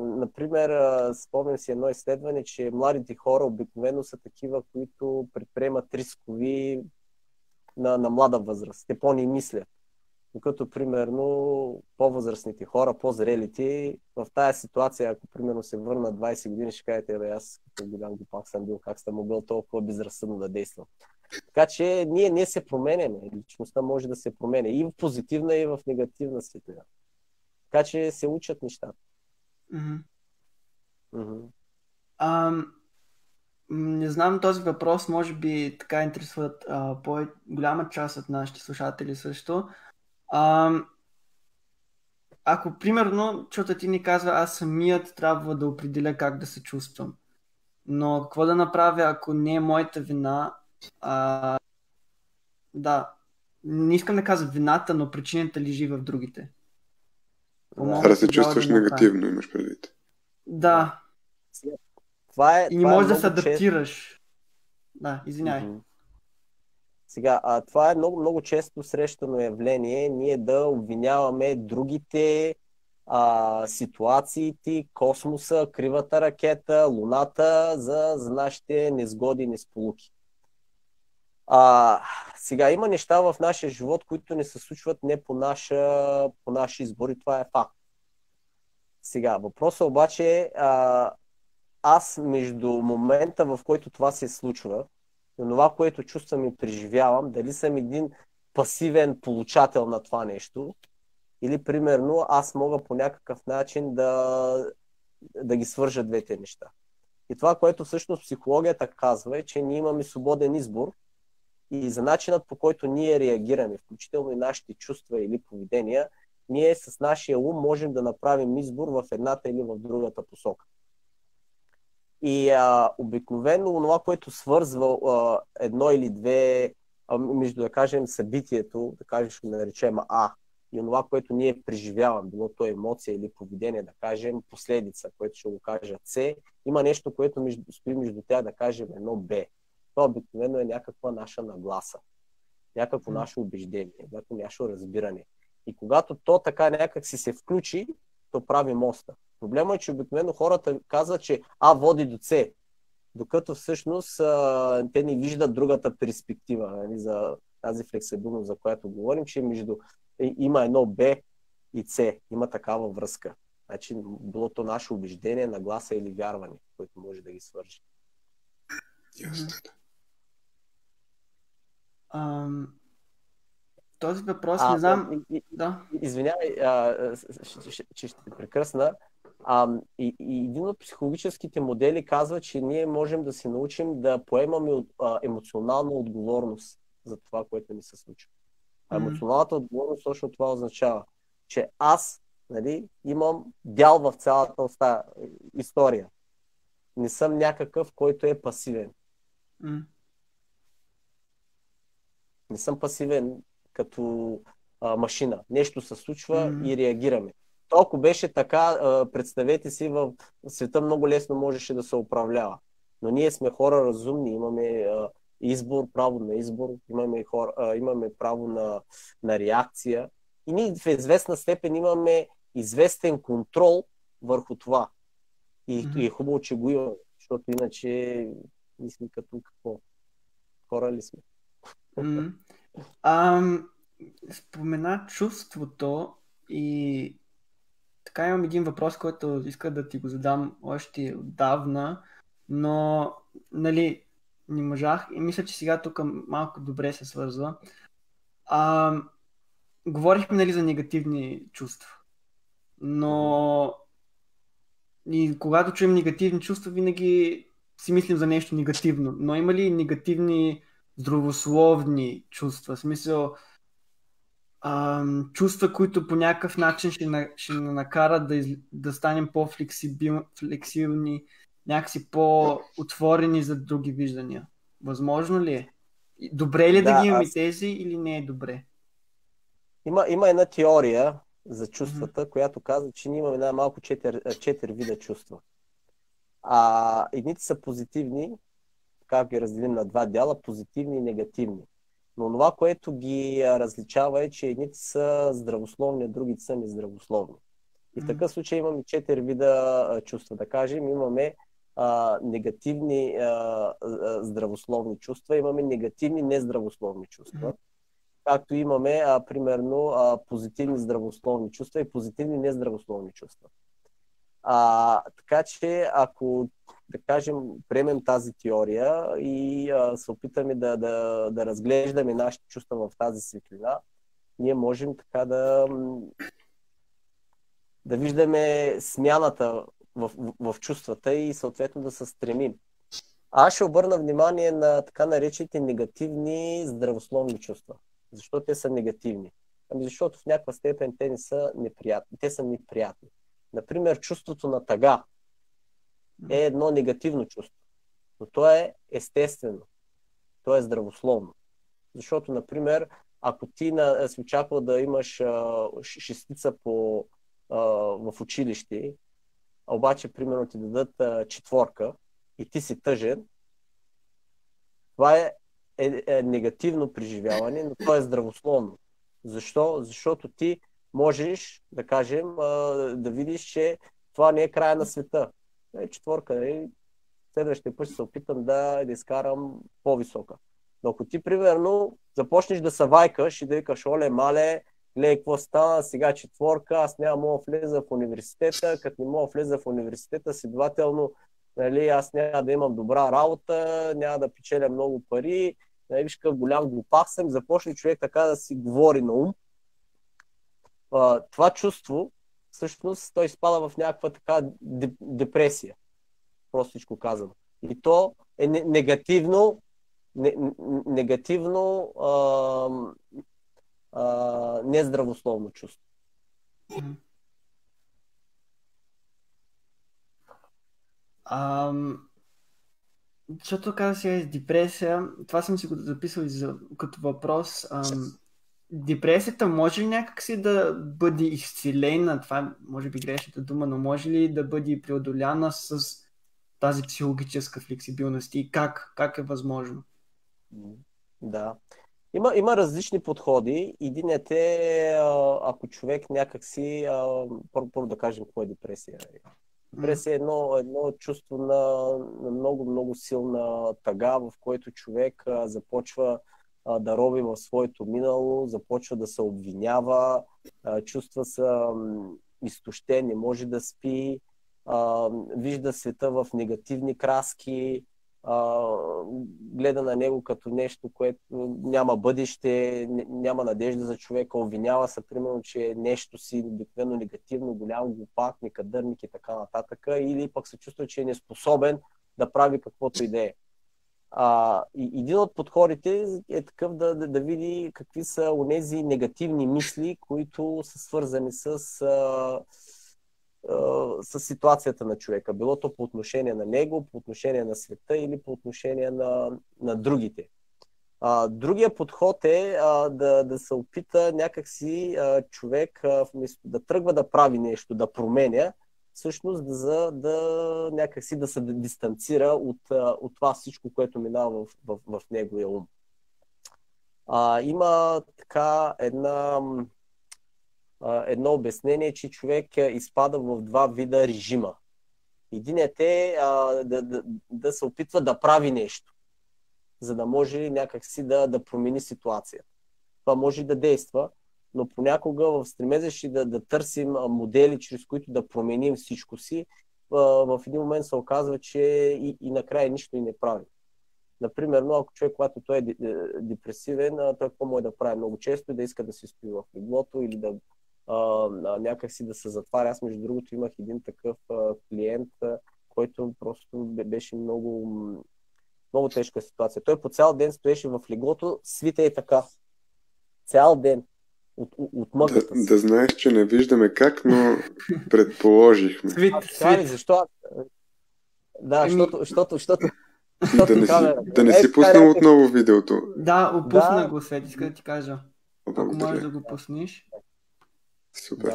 Например, спомням си едно изследване, че младите хора обикновено са такива, които предприемат рискови на млада възраст. Те по-не мислят. Докато, примерно, по-възрастните хора, по-зрелите, в тая ситуация, ако, примерно, се върна 20 години, ще кажете, аз като голям глупак съм бил, как съм могъл толкова безразсъдно да действам. Така че ние се променяме. Личността може да се променя и в позитивна, и в негативна светлина. Така че се учат нещата. Не знам, този въпрос може би така интересуват по-голяма част от нашите слушатели също. Ако примерно, защото ти ни казва, аз самият трябва да определя как да се чувствам. Но какво да направя, ако не е моята вина? Да, не искам да казвам вината, но причината лежи в другите. Да се чувстваш негативно, имаш предвид. Да. И не можеш да се адаптираш. Да, извинявай. Сега, това е много, много често срещано явление, ние да обвиняваме другите, ситуациите, космоса, кривата ракета, луната за нашите незгоди и несполуки. Сега има неща в нашия живот, които не се случват не по наш избор и това е факт. Сега, въпросът обаче е, аз между момента, в който това се случва, и това, което чувствам и преживявам, дали съм един пасивен получател на това нещо, или примерно аз мога по някакъв начин да ги свържа двете неща. И това, което всъщност психологията казва, е, че ние имаме свободен избор и за начинът, по който ние реагираме, включително и нашите чувства или поведения, ние с нашия ум можем да направим избор в едната или в другата посока. И обикновено това, което свързва едно или две, между да кажем събитието, да кажем, ще го наречем и това, което ние преживяваме, било то емоция или поведение, да кажем последица, което ще го кажа С, има нещо, което стои между тях, да кажем едно Б. Това обикновено е някаква наша нагласа, някакво наше убеждение, някакво наше разбиране. И когато то така някак си се включи, то прави моста. Проблемът е, че обикновено хората казват, че води до С, докато всъщност те не виждат другата перспектива, нали, за тази флексибилност, за която говорим, че има едно Б и С, има такава връзка. Значи, било то наше убеждение, нагласа или вярване, което може да ги свържи. Този въпрос не знам. Да. Извинявай, че ще те прекъсна. И един от психологическите модели казва, че ние можем да се научим да поемаме емоционална отговорност за това, което ни се случва. Емоционалната отговорност точно това означава, че аз, нали, имам дял в цялата история. Не съм някакъв, който е пасивен. Не съм пасивен като машина. Нещо се случва и реагираме. То, ако беше така, представете си, в света много лесно можеше да се управлява. Но ние сме хора разумни, имаме избор, право на избор, имаме право на реакция. И ние в известна степен имаме известен контрол върху това. И е хубаво, че го имаме, защото иначе мисли като какво? Хора ли сме? Спомена чувството и така имам един въпрос, който иска да ти го задам още отдавна, но нали, не можах и мисля, че сега тук малко добре се свързва. Говорихме, нали, за негативни чувства, но и когато чуем негативни чувства, винаги си мислим за нещо негативно, но има ли негативни здравословни чувства, в смисъл чувства, които по някакъв начин ще накарат да станем по-флексибилни, някакси по-отворени за други виждания. Възможно ли е? Добре ли да ги имаме тези или не е добре? Има една теория за чувствата, която казва, че ние имаме най-малко 4 вида чувства. Едните са позитивни, как ги разделим на два дяла, позитивни и негативни. Но това, което ги различава е, че едните са здравословни, а другите са нездравословни. И в такъв случай имаме 4 вида чувства. Да кажем, имаме негативни здравословни чувства, имаме негативни нездравословни чувства. Както имаме, примерно, позитивни здравословни чувства и позитивни нездравословни чувства. Така че, ако, да кажем, приемем тази теория и се опитаме да разглеждаме нашите чувства в тази светлина, ние можем така да виждаме смяната в чувствата и съответно да се стремим. Аз ще обърна внимание на така наречените негативни здравословни чувства. Защо те са негативни? Защото в някаква степен те не са неприятни. Те са неприятни. Например, чувството на тъга е едно негативно чувство, но то е естествено, то е здравословно. Защото, например, ако ти си очаквал да имаш шестица в училище, обаче примерно ти дадат четворка и ти си тъжен, това е негативно преживяване, но то е здравословно. Защо? Защото ти можеш, да кажем, да видиш, че това не е края на света. Четворка, следващия път ще се опитам да изкарам по-висока. Но ако ти, примерно, започнеш да се вайкаш и да викаш, оле, мале, гледай какво стана, сега четворка, аз няма мога влеза в университета, като не мога влеза в университета, следователно, нали, аз няма да имам добра работа, няма да печеля много пари, нали, виж какъв голям глупак съм, започне човек така да си говори на ум. Това чувство, всъщност, той изпада в някаква така депресия, простичко казано. И то е негативно, нездравословно чувство. Защото каза сега депресия, това съм си го записал като въпрос. Депресията може ли някакси да бъде изцелена, това може би грешната дума, но може ли да бъде преодоляна с тази психологическа флексибилност и как е възможно? Да. Има различни подходи. Единият е, ако човек някакси, първо да кажем какво е депресия. Депресия е едно чувство на много силна тъга, в който човек започва да роби в своето минало, започва да се обвинява, чувства се изтощен, не може да спи, вижда света в негативни краски, гледа на него като нещо, което няма бъдеще, няма надежда за човека, обвинява се, примерно, че е нещо си обикновено негативно, голям глупак, некадърник и така нататък, или пък се чувства, че е неспособен да прави каквото и да е. И един от подходите е такъв да види какви са онези негативни мисли, които са свързани с ситуацията на човека. Било то по отношение на него, по отношение на света или по отношение на другите. Другия подход е да се опита някакси човек вместо да тръгва да прави нещо, да променя, всъщност да някакси да се дистанцира от това всичко, което минава в неговия ум. Има така едно обяснение, че човек изпада в два вида режима. Единият е да се опитва да прави нещо, за да може някакси да промени ситуацията. Това може да действа, но понякога в стремежа си да търсим модели, чрез които да променим всичко си, в един момент се оказва, че и накрая нищо и не прави. Например, ако човек, когато той е депресивен, той какво може да прави много често, да иска да се стои в леглото или да някакси да се затваря. Аз, между другото, имах един такъв клиент, който просто беше много тежка ситуация. Той по цял ден стоеше в леглото, свита и така. Цял ден. От мъката си. Да знаеш, че не виждаме как, но предположихме. Свит. Защо? Да, защото Да не си пуснал отново видеото. Да, опусна го, Свет, иска да ти кажа. Ако Благодаря. можеш да го пуснеш. Супер.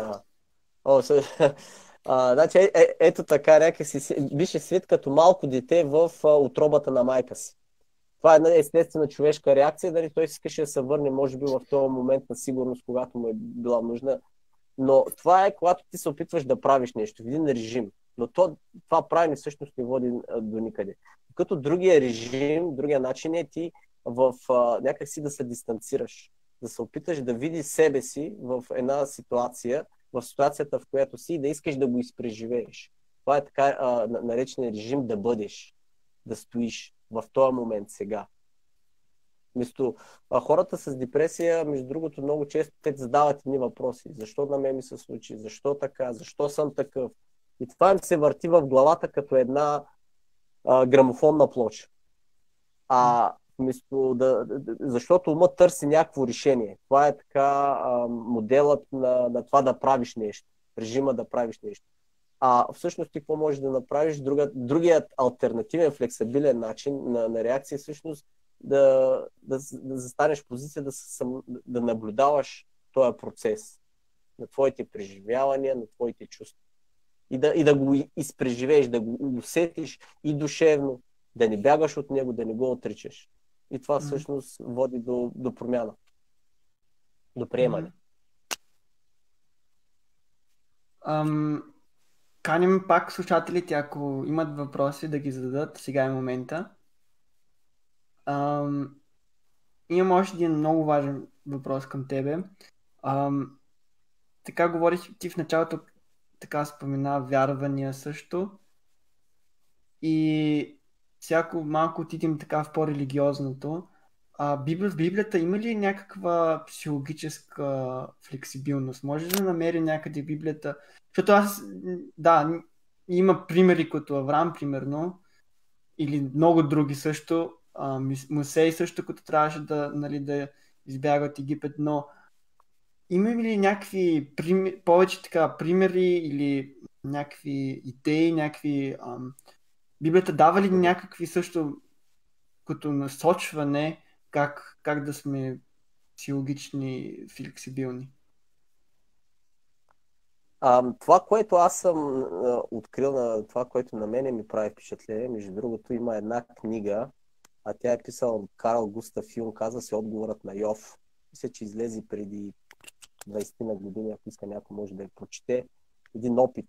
Значи, ето така, някакси беше Свит като малко дете в утробата на майка си. Това е една естествена човешка реакция, дали той искаше да се върне, може би, в този момент на сигурност, когато му е била нужна. Но това е, когато ти се опитваш да правиш нещо, в един режим. Но това правене всъщност не води до никъде. Като другия режим, другия начин е ти някакси да се дистанцираш, да се опиташ да видиш себе си в една ситуация, в ситуацията, в която си, и да искаш да го изпреживееш. Това е така наречен режим да бъдеш, да стоиш в този момент сега. Вместо хората с депресия, между другото, много често те задават едни въпроси. Защо на мен ми се случи? Защо така? Защо съм такъв? И това им се върти в главата като една грамофонна плоча. Защото умът търси някакво решение. Това е така моделът на това да правиш нещо. Режима да правиш нещо. Всъщност ти какво можеш да направиш? Другият алтернативен, флексибилен начин на реакция всъщност да застанеш в позиция да наблюдаваш този процес на твоите преживявания, на твоите чувства. И да го изпреживееш, да го усетиш и душевно, да не бягаш от него, да не го отричаш. И това всъщност води до промяна, до приемане. Каним пак слушателите, ако имат въпроси, да ги зададат. Сега е момента. Имам още един много важен въпрос към тебе. Така говориш ти в началото, така спомена вярвания също. И всяко малко отидем така в по-религиозното. В Библията има ли някаква психологическа флексибилност? Може да намери някъде в Библията? Защото има примери като Авраам, примерно, или много други също. Мусей също, като трябваше да избяга от Египет, но има ли някакви повече така примери или някакви идеи, Библията дава ли някакви също като насочване как да сме психологични, флексибилни? Това, което аз съм открил, на това, което на мене ми прави впечатление, между другото, има една книга, а тя е писал Карл Густав Юнг, казва се Отговорът на Йов. Мисля, че излезе преди 20 на години, ако иска някой може да я прочете. Един опит,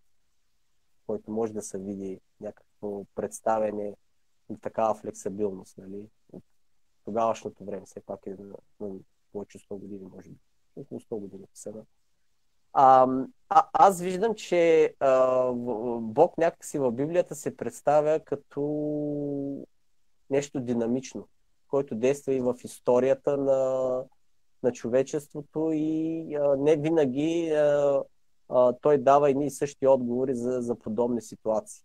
който може да се види някакво представяне на такава флексибилност, нали? От тогавашното време, все пак е на повече 100 години, може би. Около 100 години писана. Аз виждам, че Бог някакси в Библията се представя като нещо динамично, който действа и в историята на човечеството и не винаги той дава едни и същи отговори за подобни ситуации.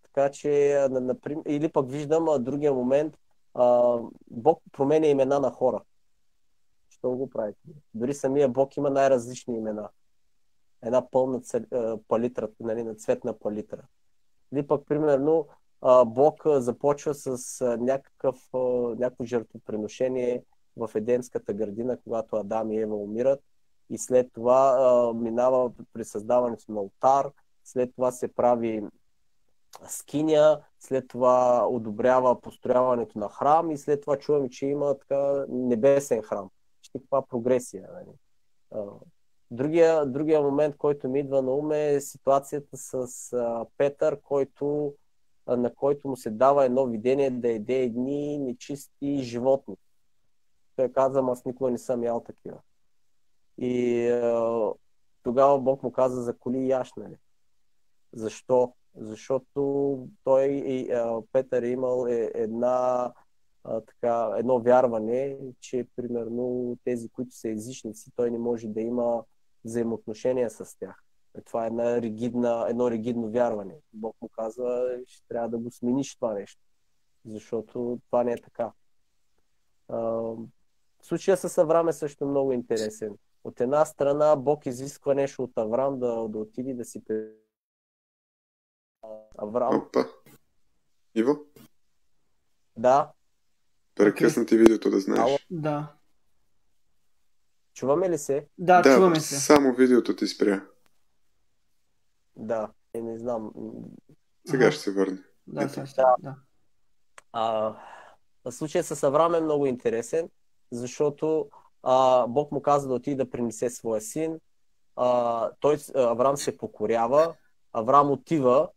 Така че, например, или пък виждам другия момент, Бог променя имена на хора. Що го правите? Дори самия Бог има най-различни имена. Една пълна палитра, нали, на цветна палитра. Или пък, примерно, Бог започва с някакво жертвоприношение в Едемската градина, когато Адам и Ева умират. И след това минава при създаването на олтар, след това се прави скиня, след това одобрява построяването на храм и след това чуваме, че има така небесен храм. Каква прогресия. Нали? Другия момент, който ми идва на ум, е ситуацията с Петър, на който му се дава едно видение да яде едни нечисти животни. Той каза, аз никога не съм ял такива. И тогава Бог му каза, заколи и яш, нали? Защо? Защото Петър е имал едно вярване, че примерно тези, които са езичници, той не може да има взаимоотношения с тях. Това е едно ригидно вярване. Бог му казва, ще трябва да го смениш това нещо, защото това не е така. Случая с Авраам е също много интересен. От една страна Бог изисква нещо от Авраам да отиде да си Авраам. Опа. Иво? Да. Прекъсна ти видеото, да знаеш. Ало? Да. Чуваме ли се? Да, чуваме се. Само видеото ти спря. Да, не знам. Сега ще се върне. Да, да. Случая с Авраам е много интересен, защото Бог му каза да отиде да принесе своя син. Авраам се покорява. Авраам отива.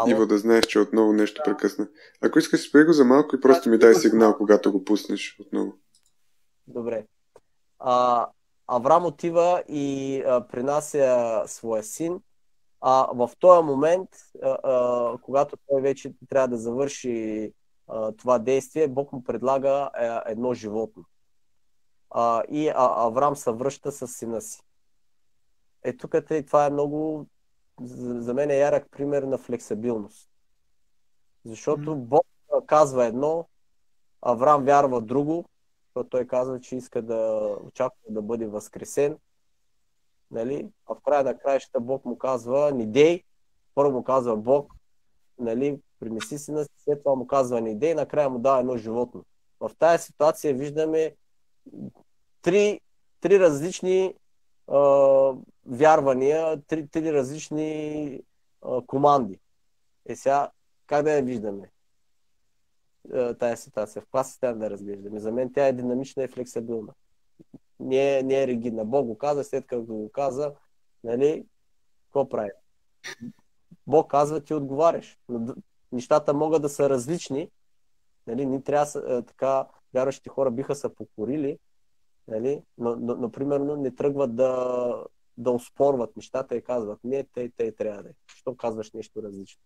Иво, да знаеш, че отново нещо прекъсна. Ако искаш, спри го за малко и просто ми дай сигнал, когато го пуснеш отново. Добре. Авраам отива и принася своя син. В този момент, когато той вече трябва да завърши това действие, Бог му предлага едно животно. И Авраам се връща с сина си. Тук това е много, за мен е ярък пример на флексибилност. Защото Бог казва едно, Авраам вярва друго, защото той казва, че иска да очаква да бъде възкресен. нали? А в края на краищата Бог му казва, не дей, първо му казва Бог, нали, принеси сина си, след това му казва не дей, накрая му дава едно животно. В тази ситуация виждаме три различни вярвания, три различни команди. Сега, как да я виждаме тази ситуация? В каква система да разглеждаме? За мен тя е динамична и флексибилна. Не е ригидна. Бог го каза, след като го каза, нали, какво прави? Бог казва, ти отговаряш. Нещата могат да са различни. Нали, не трябва така, вярващите хора биха се покорили, нали, но примерно не тръгват да оспорват нещата и казват, не, те трябва да е. Що казваш нещо различно?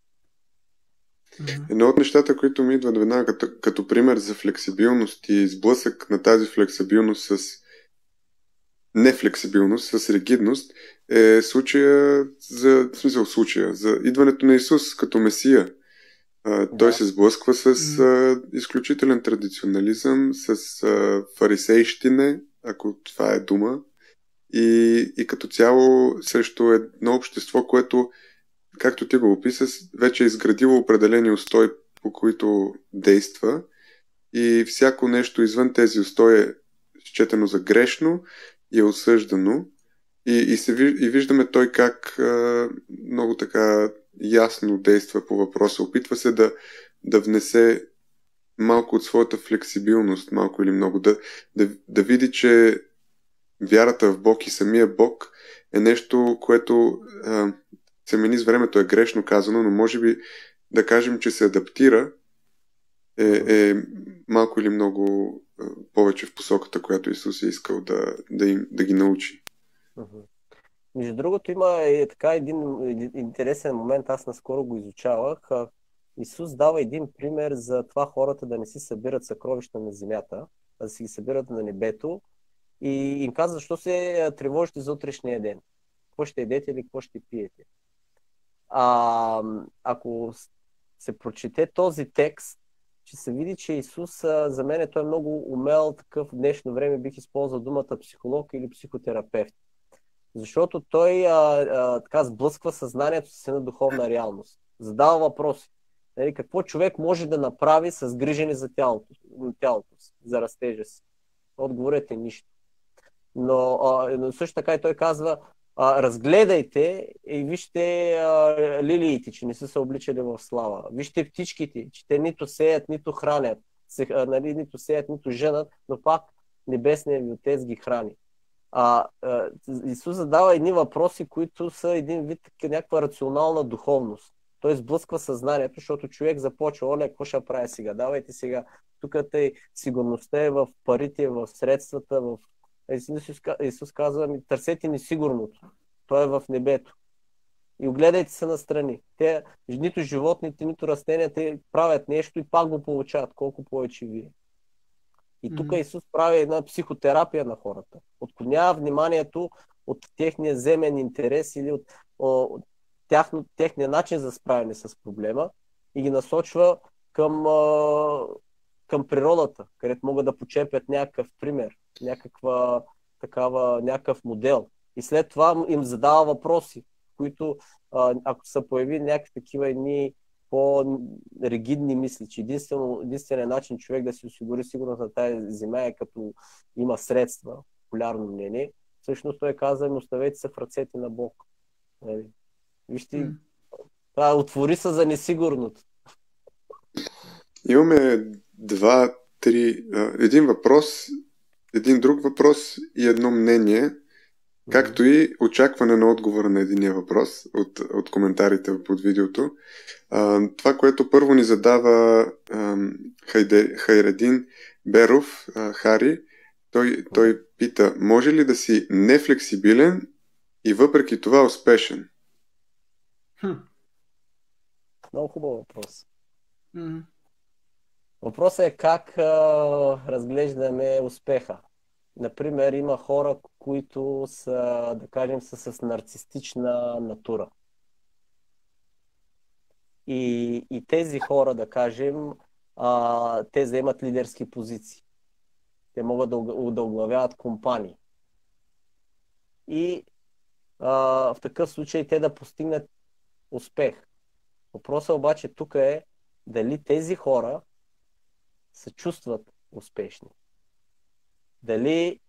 Едно от нещата, които ми идват веднага като пример за флексибилност и сблъсък на тази флексибилност с нефлексибилност, с ригидност, е случая за идването на Исус като Месия. Той се сблъсква с изключителен традиционализъм, с фарисейщине, ако това е дума, и като цяло срещу едно общество, което, както ти го описа, вече е изградило определени устои, по които действа, и всяко нещо извън тези устои е счетено за грешно и е осъждано. И виждаме той как много така ясно действа по въпроса. Опитва се да внесе малко от своята флексибилност, малко или много, да види, че вярата в Бог и самия Бог е нещо, което се мени с времето, е грешно казано, но може би да кажем, че се адаптира, е малко или много повече в посоката, която Исус е искал да ги научи. Между другото, има така един интересен момент, аз наскоро го изучавах. Исус дава един пример за това хората да не си събират съкровища на земята, а да си ги събират на небето, и им казва, защо се тревожите за утрешния ден. Какво ще едете или какво ще пиете? Ако се прочете този текст, ще се види, че Исус, за мен той е много умел, такъв в днешно време бих използвал думата психолог или психотерапевт. Защото той така сблъсква съзнанието си на духовна реалност. Задава въпроси. Нали, какво човек може да направи с грижени за тялото си, за растежа си? Отговорете нищо. Но също така и той казва, разгледайте и вижте лилиите, че не са се обличали в слава. Вижте птичките, че те нито сеят, нито хранят. Нито сеят, нито женат, но пак небесният ви отец ги храни. Исус задава едни въпроси, които са един вид някаква рационална духовност. Той сблъсква съзнанието, защото човек започва, какво ще прави сега? Давайте сега. Тук сигурността е в парите, в средствата, Исус казва, търсете несигурното. Той е в небето. И огледайте се настрани. Те, нито животните, нито растенията правят нещо и пак го получават, колко повече вие. И тук Исус прави една психотерапия на хората. Отклонява вниманието от техния земен интерес или от техния начин за справяне с проблема и ги насочва към природата, където могат да почерпят някакъв пример, някакъв модел. И след това им задава въпроси, които, ако са появи някакви такива едни по-ригидни мисли, че единственият начин човек да си осигури сигурност на тази земя е като има средства, популярно мнение, всъщност той каза, оставете се в ръцете на Бог. Вижте, отвори се за несигурното. Имаме един въпрос, един друг въпрос и едно мнение, както и очакване на отговора на единия въпрос от коментарите под видеото. Това, което първо ни задава Хайредин Беров, Хари, той пита, може ли да си нефлексибилен и въпреки това успешен? Много хубав въпрос. Въпросът е как разглеждаме успеха. Например, има хора, които са, да кажем, с нарцистична натура. И тези хора, да кажем, те заемат лидерски позиции. Те могат да оглавяват компании. И в такъв случай те да постигнат успех. Въпросът обаче тук е дали тези хора се чувстват успешни. Дали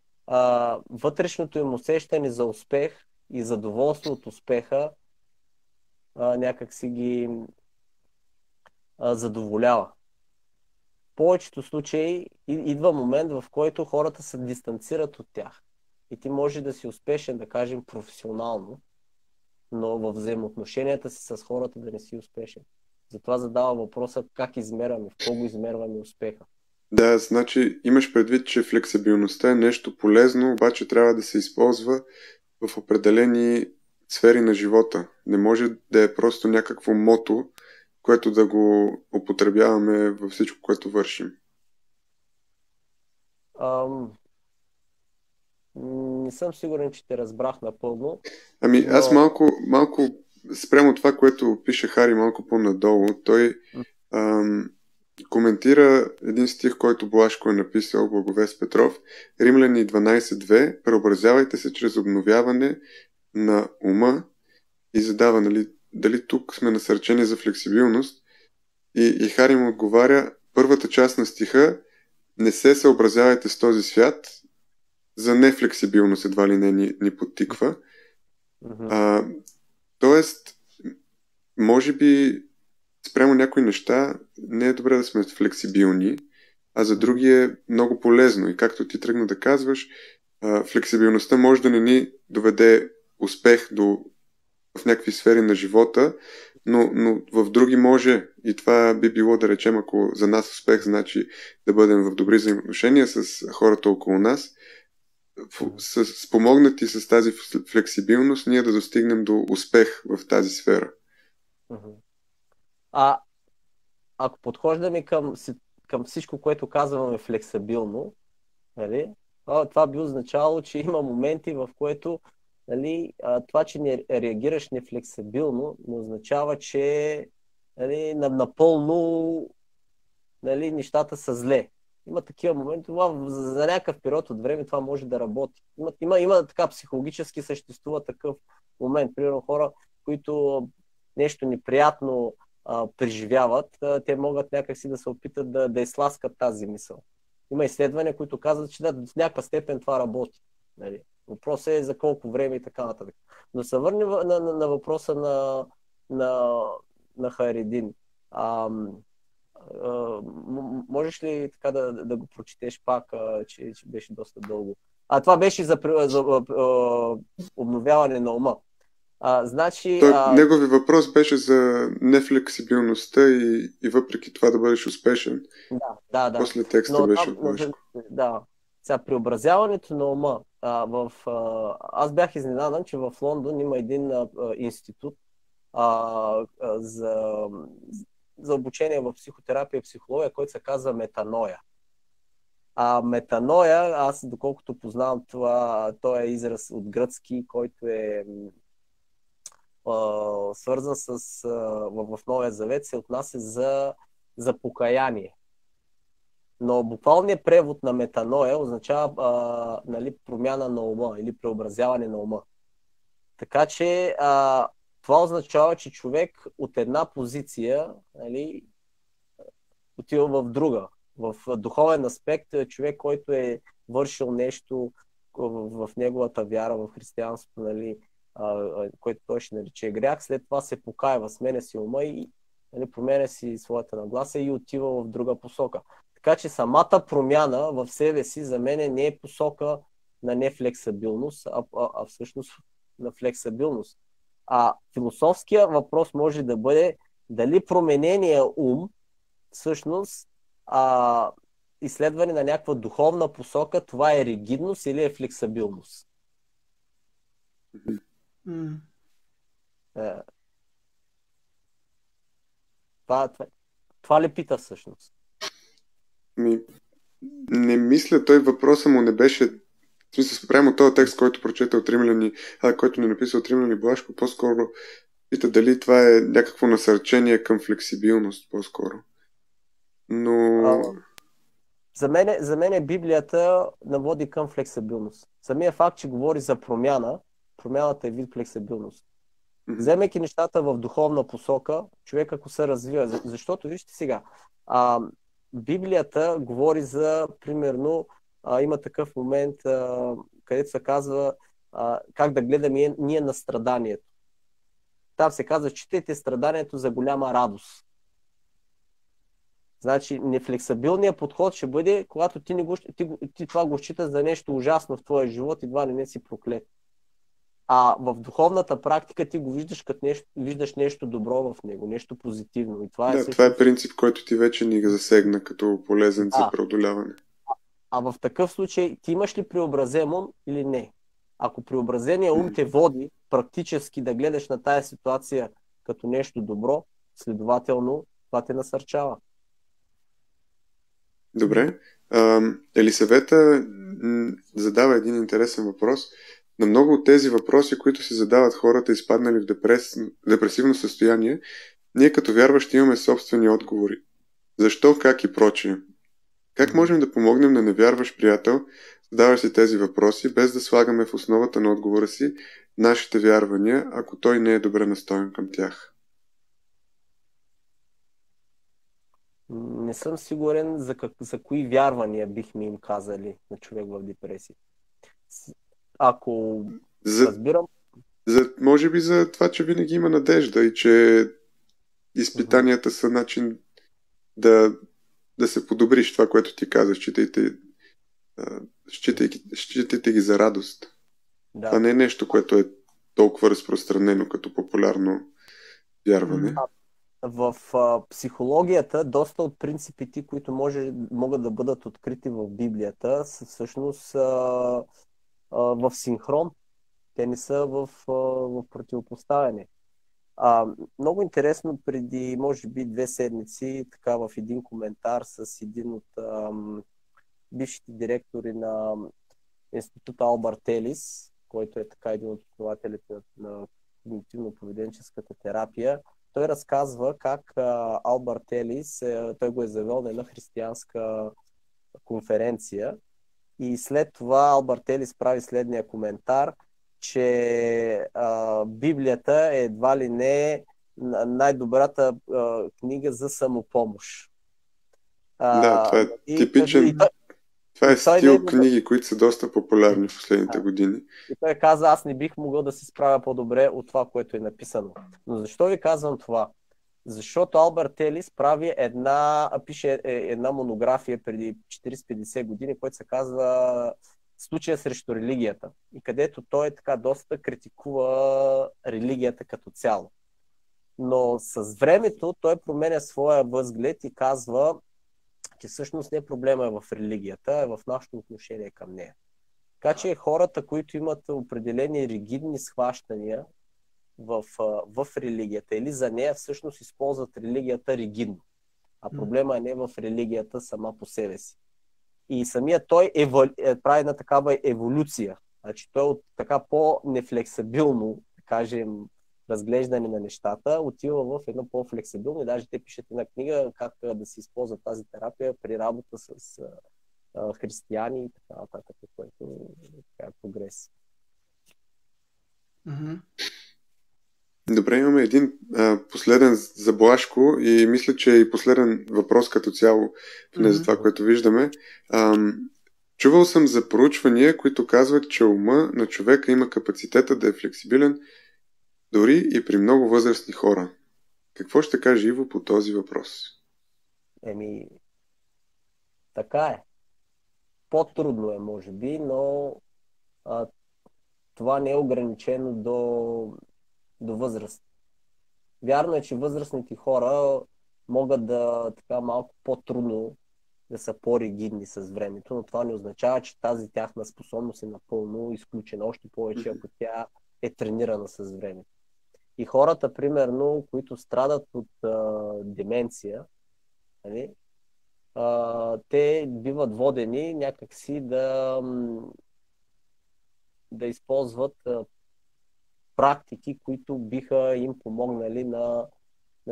вътрешното им усещане за успех и задоволство от успеха някак си ги задоволява. В повечето случаи идва момент, в който хората се дистанцират от тях. И ти може да си успешен, да кажем, професионално, но във взаимоотношенията си с хората да не си успешен. Затова задава въпроса как измерваме, в какво го измерваме успеха. Да, значи имаш предвид, че флексибилността е нещо полезно, обаче трябва да се използва в определени сфери на живота. Не може да е просто някакво мото, което да го употребяваме във всичко, което вършим. Не съм сигурен, че те разбрах напълно. Ами аз малко спрямо това, което пише Хари малко по-надолу, той коментира един стих, който Блашко е написал, Благовест Петров, Римляни 12.2, преобразявайте се чрез обновяване на ума и задава, дали тук сме насърчени за флексибилност. И Хари му отговаря, първата част на стиха, не се съобразявайте с този свят, за нефлексибилност едва ли не ни подтиква. Тоест, може би спрямо някои неща не е добре да сме флексибилни, а за други е много полезно. И както ти тръгна да казваш, флексибилността може да не ни доведе успех в някакви сфери на живота, но в други може. И това би било, да речем, ако за нас успех значи да бъдем в добри взаимоотношения с хората около нас, спомогнати с тази флексибилност, ние да достигнем до успех в тази сфера. Ако подхождаме към всичко, което казваме флексибилно, нали, това би означавало, че има моменти, в което, нали, това, че не реагираш нефлексибилно, не означава, че, нали, напълно, нали, нещата са зле. Има такива моменти, за някакъв период от време това може да работи. Има така психологически съществува такъв момент. Примерно хора, които нещо неприятно преживяват, те могат някакси да се опитат да изтласкат тази мисъл. Има изследвания, които казват, че в някаква степен това работи. Нали? Въпросът е за колко време и така нататък. Но се върнем на въпроса на Хайредин. Можеш ли така да го прочетеш пак, че беше доста дълго? Това беше за обновяване на ума. Значи, негови въпрос беше за нефлексибилността и въпреки това да бъдеш успешен. Да. После текста беше от Блашко. Да. Сега, преобразяването на ума. Аз бях изненадан, че в Лондон има един институт за обучение в психотерапия и психология, който се казва метаноя. Метаноя, аз доколкото познавам това, той е израз от гръцки, който е свързан в Новия Завет, се отнася за покаяние. Но буквалният превод на метаноя означава нали, промяна на ума или преобразяване на ума. Така че това означава, че човек от една позиция, нали, отива в друга. В духовен аспект човек, който е вършил нещо в неговата вяра в християнството, нали, което той ще нарече грях, след това се покаява, сменя си ума и, нали, променя си своята нагласа и отива в друга посока. Така че самата промяна в себе си за мен не е посока на нефлексибилност, а всъщност на флексибилност. Философския въпрос може да бъде дали променения ум всъщност изследване на някаква духовна посока, това е ригидност или е флексибилност. Това ли пита всъщност? Не мисля, той въпроса му не беше, в смисъл, спрямо този текст, който прочета от Римляни, който ни написа от Римляни Блашко, по-скоро пита дали това е някакво насърчение към флексибилност, по-скоро. Но... За мен Библията наводи към флексибилност. Самия факт, че говори за промяна, промяната е вид флексибилност. Вземайки нещата в духовна посока, човек ако се развива, защото вижте сега, Библията говори за, примерно, има такъв момент, където се казва как да гледаме ние на страданието. Там се казва, читайте страданието за голяма радост. Значи, нефлексибилният подход ще бъде, когато ти това го считаш за нещо ужасно в твоя живот и едва не си проклет. А в духовната практика ти го виждаш като виждаш нещо добро в него, нещо позитивно. И това това е принцип, който ти вече ни го засегна като полезен за преодоляване. А в такъв случай ти имаш ли преобразен ум или не? Ако преобразения ум те води практически да гледаш на тая ситуация като нещо добро, следователно това те насърчава. Добре. Елисавета задава един интересен въпрос. На много от тези въпроси, които се задават хората, изпаднали в депресивно състояние, ние като вярващи имаме собствени отговори. Защо, как и прочие. Как можем да помогнем на невярващ приятел, задаващ си тези въпроси, без да слагаме в основата на отговора си нашите вярвания, ако той не е добре настроен към тях? Не съм сигурен за кои вярвания бихме им казали на човек в депресия. Ако разбирам... Може би за това, че винаги има надежда и че изпитанията са начин да се подобриш това, което ти казаш. Считайте ги за радост. Да. Това не е нещо, което е толкова разпространено като популярно вярване. В психологията доста от принципите, които могат да бъдат открити в Библията, са всъщност в синхрон. Те не са в противопоставяне. Много интересно, преди може би 2 седмици, така в един коментар с един от бившите директори на Института Албърт Елис, който е така един от основателите на когнитивно-поведенческата терапия, той разказва как Албърт Елис, той го е завел на една християнска конференция и след това Албърт Елис прави следния коментар, че Библията е едва ли не най-добрата книга за самопомощ. Това е типичен... Това е стил книги, които са доста популярни в последните години. И той каза, аз не бих могъл да се справя по-добре от това, което е написано. Но защо ви казвам това? Защото Албърт Елис пише една монография преди 40-50 години, която се казва Случая срещу религията. И където той така доста критикува религията като цяло. Но с времето той променя своя възглед и казва, че всъщност не проблема е в религията, а е в нашето отношение към нея. Така че хората, които имат определени ригидни схващания в религията или за нея, всъщност използват религията ригидно. А проблема е не в религията сама по себе си. И самия той прави една такава еволюция. Значи той от така по-нефлексибилно, да кажем, разглеждане на нещата, отива в едно по-флексибилно и даже те пишат една книга как да се използва тази терапия при работа с християни и така нататък, което е прогрес. Добре, имаме един последен за Блашко и мисля, че и последен въпрос като цяло, поне за това, което виждаме. Чувал съм за проучвания, които казват, че ума на човека има капацитета да е флексибилен дори и при много възрастни хора. Какво ще каже Иво по този въпрос? Така е. По-трудно е, може би, но това не е ограничено до възраст. Вярно е, че възрастните хора могат да така малко по-трудно да са по-ригидни с времето, но това не означава, че тази тяхна способност е напълно изключена. Още повече, ако тя е тренирана с времето. И хората, примерно, които страдат от деменция, нали, те биват водени някакси да използват практики, които биха им помогнали на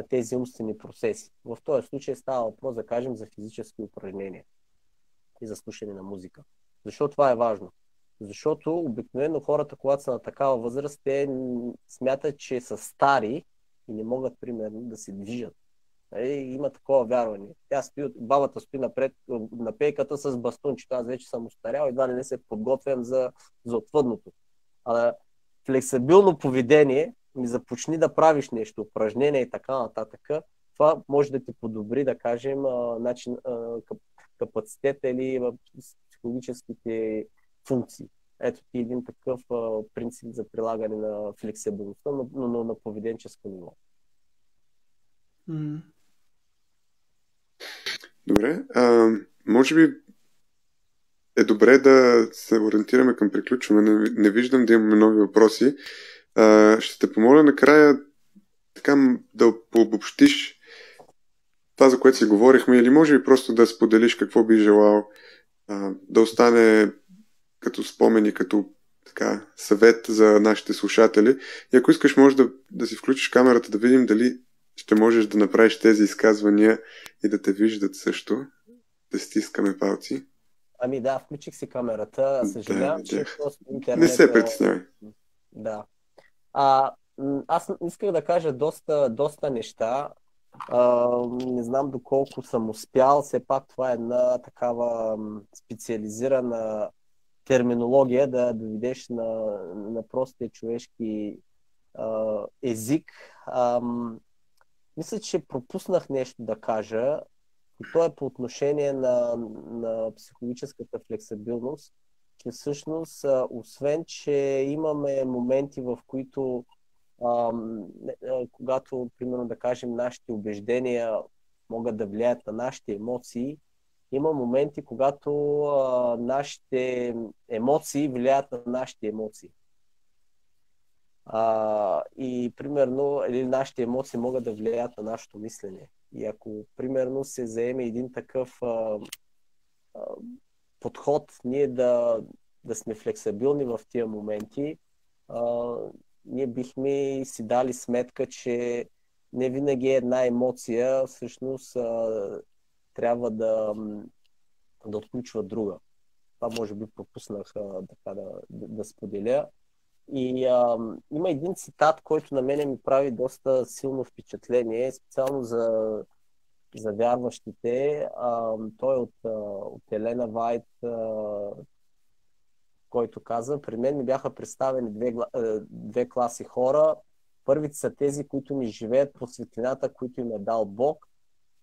тези умствени процеси. В този случай става въпрос, да кажем, за физически упражнения и за слушане на музика. Защо това е важно? Защото обикновено хората, когато са на такава възраст, те смятат, че са стари и не могат, примерно, да се движат. Има такова вярване. Бабата стои напред на пейката с бастунчето. Аз вече съм устарял, едва ли не се подготвям за отвъдното. Флексибилно поведение, започни да правиш нещо, упражнение и така нататък, това може да ти подобри, да кажем, капацитета или психологическите функции. Ето ти един такъв принцип за прилагане на флексибилността, но на поведенческо ниво. Добре. Може би е добре да се ориентираме към приключване. Не виждам да имаме нови въпроси. Ще те помоля накрая така да пообобщиш това, за което си говорихме, или може би просто да споделиш какво би желал да остане като спомени, като така, съвет за нашите слушатели. И ако искаш, може да си включиш камерата, да видим дали ще можеш да направиш тези изказвания и да те виждат също. Да стискаме палци. Ами да, включих си камерата. Съжалявам, че просто интернет... Не се притеснявай. Да. Аз исках да кажа доста неща. Не знам доколко съм успял. Все пак това е една такава специализирана терминология, да доведеш на простия човешки език. Мисля, че пропуснах нещо да кажа. И то е по отношение на психологическата флексибилност, че всъщност, освен, че имаме моменти, в които когато, примерно, да кажем, нашите убеждения могат да влияят на нашите емоции, има моменти, когато нашите емоции влияят на нашите емоции. И, примерно, нашите емоции могат да влияят на нашето мислене. И ако, примерно, се заеме един такъв подход, ние да сме флексибилни в тия моменти, ние бихме си дали сметка, че не винаги една емоция всъщност трябва да отключва друга. Това може би пропуснах да споделя. И има един цитат, който на мене ми прави доста силно впечатление, специално за вярващите. Той е от Елена Вайт, който каза: при мен ми бяха представени две класи хора. Първите са тези, които не живеят по светлината, които им е дал Бог.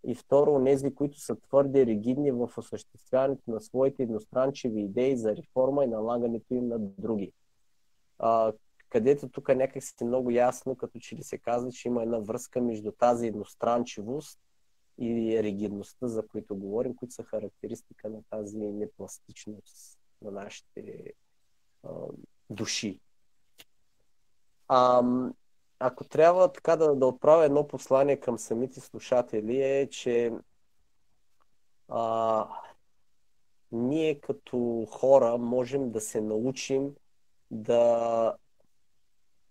И второ, онези, които са твърде ригидни в осъществяването на своите едностранчиви идеи за реформа и налагането им на други. Където тук някак си много ясно, като че ли се казва, че има една връзка между тази едностранчивост и ригидността, за които говорим, които са характеристика на тази непластичност на нашите души. Ако трябва така да отправя едно послание към самите слушатели, е, че ние като хора можем да се научим да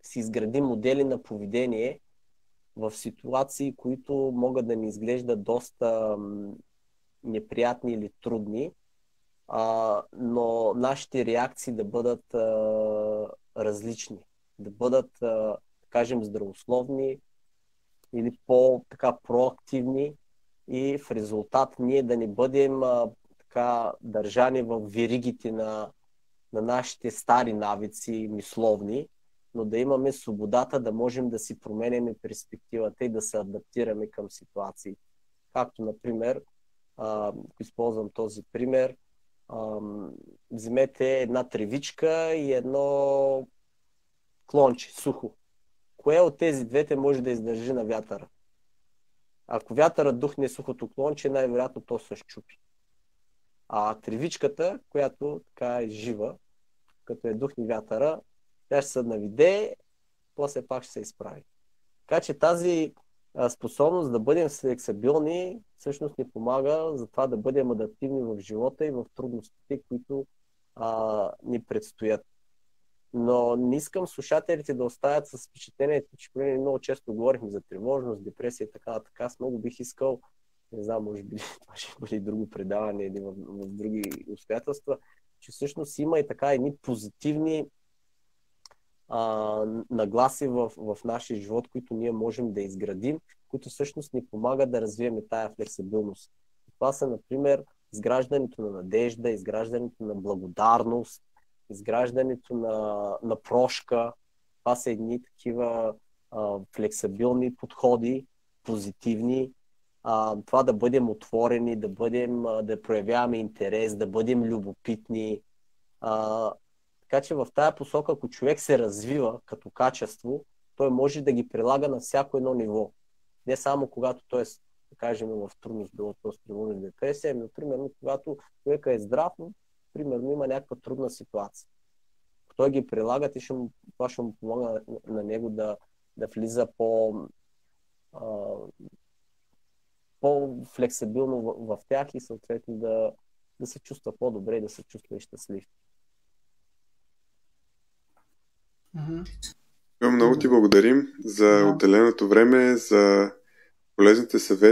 си изградим модели на поведение в ситуации, които могат да ни изглеждат доста неприятни или трудни, но нашите реакции да бъдат различни, да бъдат, кажем, здравословни или по-така проактивни, и в резултат ние да не бъдем така държани в веригите на нашите стари навици мисловни, но да имаме свободата да можем да си променяме перспективата и да се адаптираме към ситуации. Както, например, използвам този пример, вземете една тревичка и едно клонче, сухо. Кое от тези двете може да издържи на вятъра? Ако вятърът духне сухото клонче, най-вероятно то се счупи. А тревичката, която така е жива, като е духне вятъра, тя ще се навиде, после пак ще се изправи. Така че тази способност да бъдем флексибилни всъщност ни помага за това да бъдем адаптивни в живота и в трудностите, които ни предстоят. Но не искам слушателите да оставят с впечатлението, че много често говорихме за тревожност, депресия и така. Аз много бих искал, не знам, може би това ще бъде друго предаване или в други обстоятелства, че всъщност има и така едни позитивни нагласи в нашия живот, които ние можем да изградим, които всъщност ни помагат да развием тая флексибилност. Това са, например, изграждането на надежда, изграждането на благодарност, изграждането на прошка. Това са едни такива флексибилни подходи, позитивни. Това да бъдем отворени, да проявяваме интерес, да бъдем любопитни. Така че в тая посока, ако човек се развива като качество, той може да ги прилага на всяко едно ниво. Не само когато той е, да кажем, в трудност, било то с тревожна депресия, но примерно когато човека е здрав, но примерно има някаква трудна ситуация. Ако той ги прилага, това ще му помага на него да влиза по-флексибилно в тях и съответно да се чувства по-добре и да се чувства и щастлив. Много ти благодарим за отделеното време, за полезните съвети.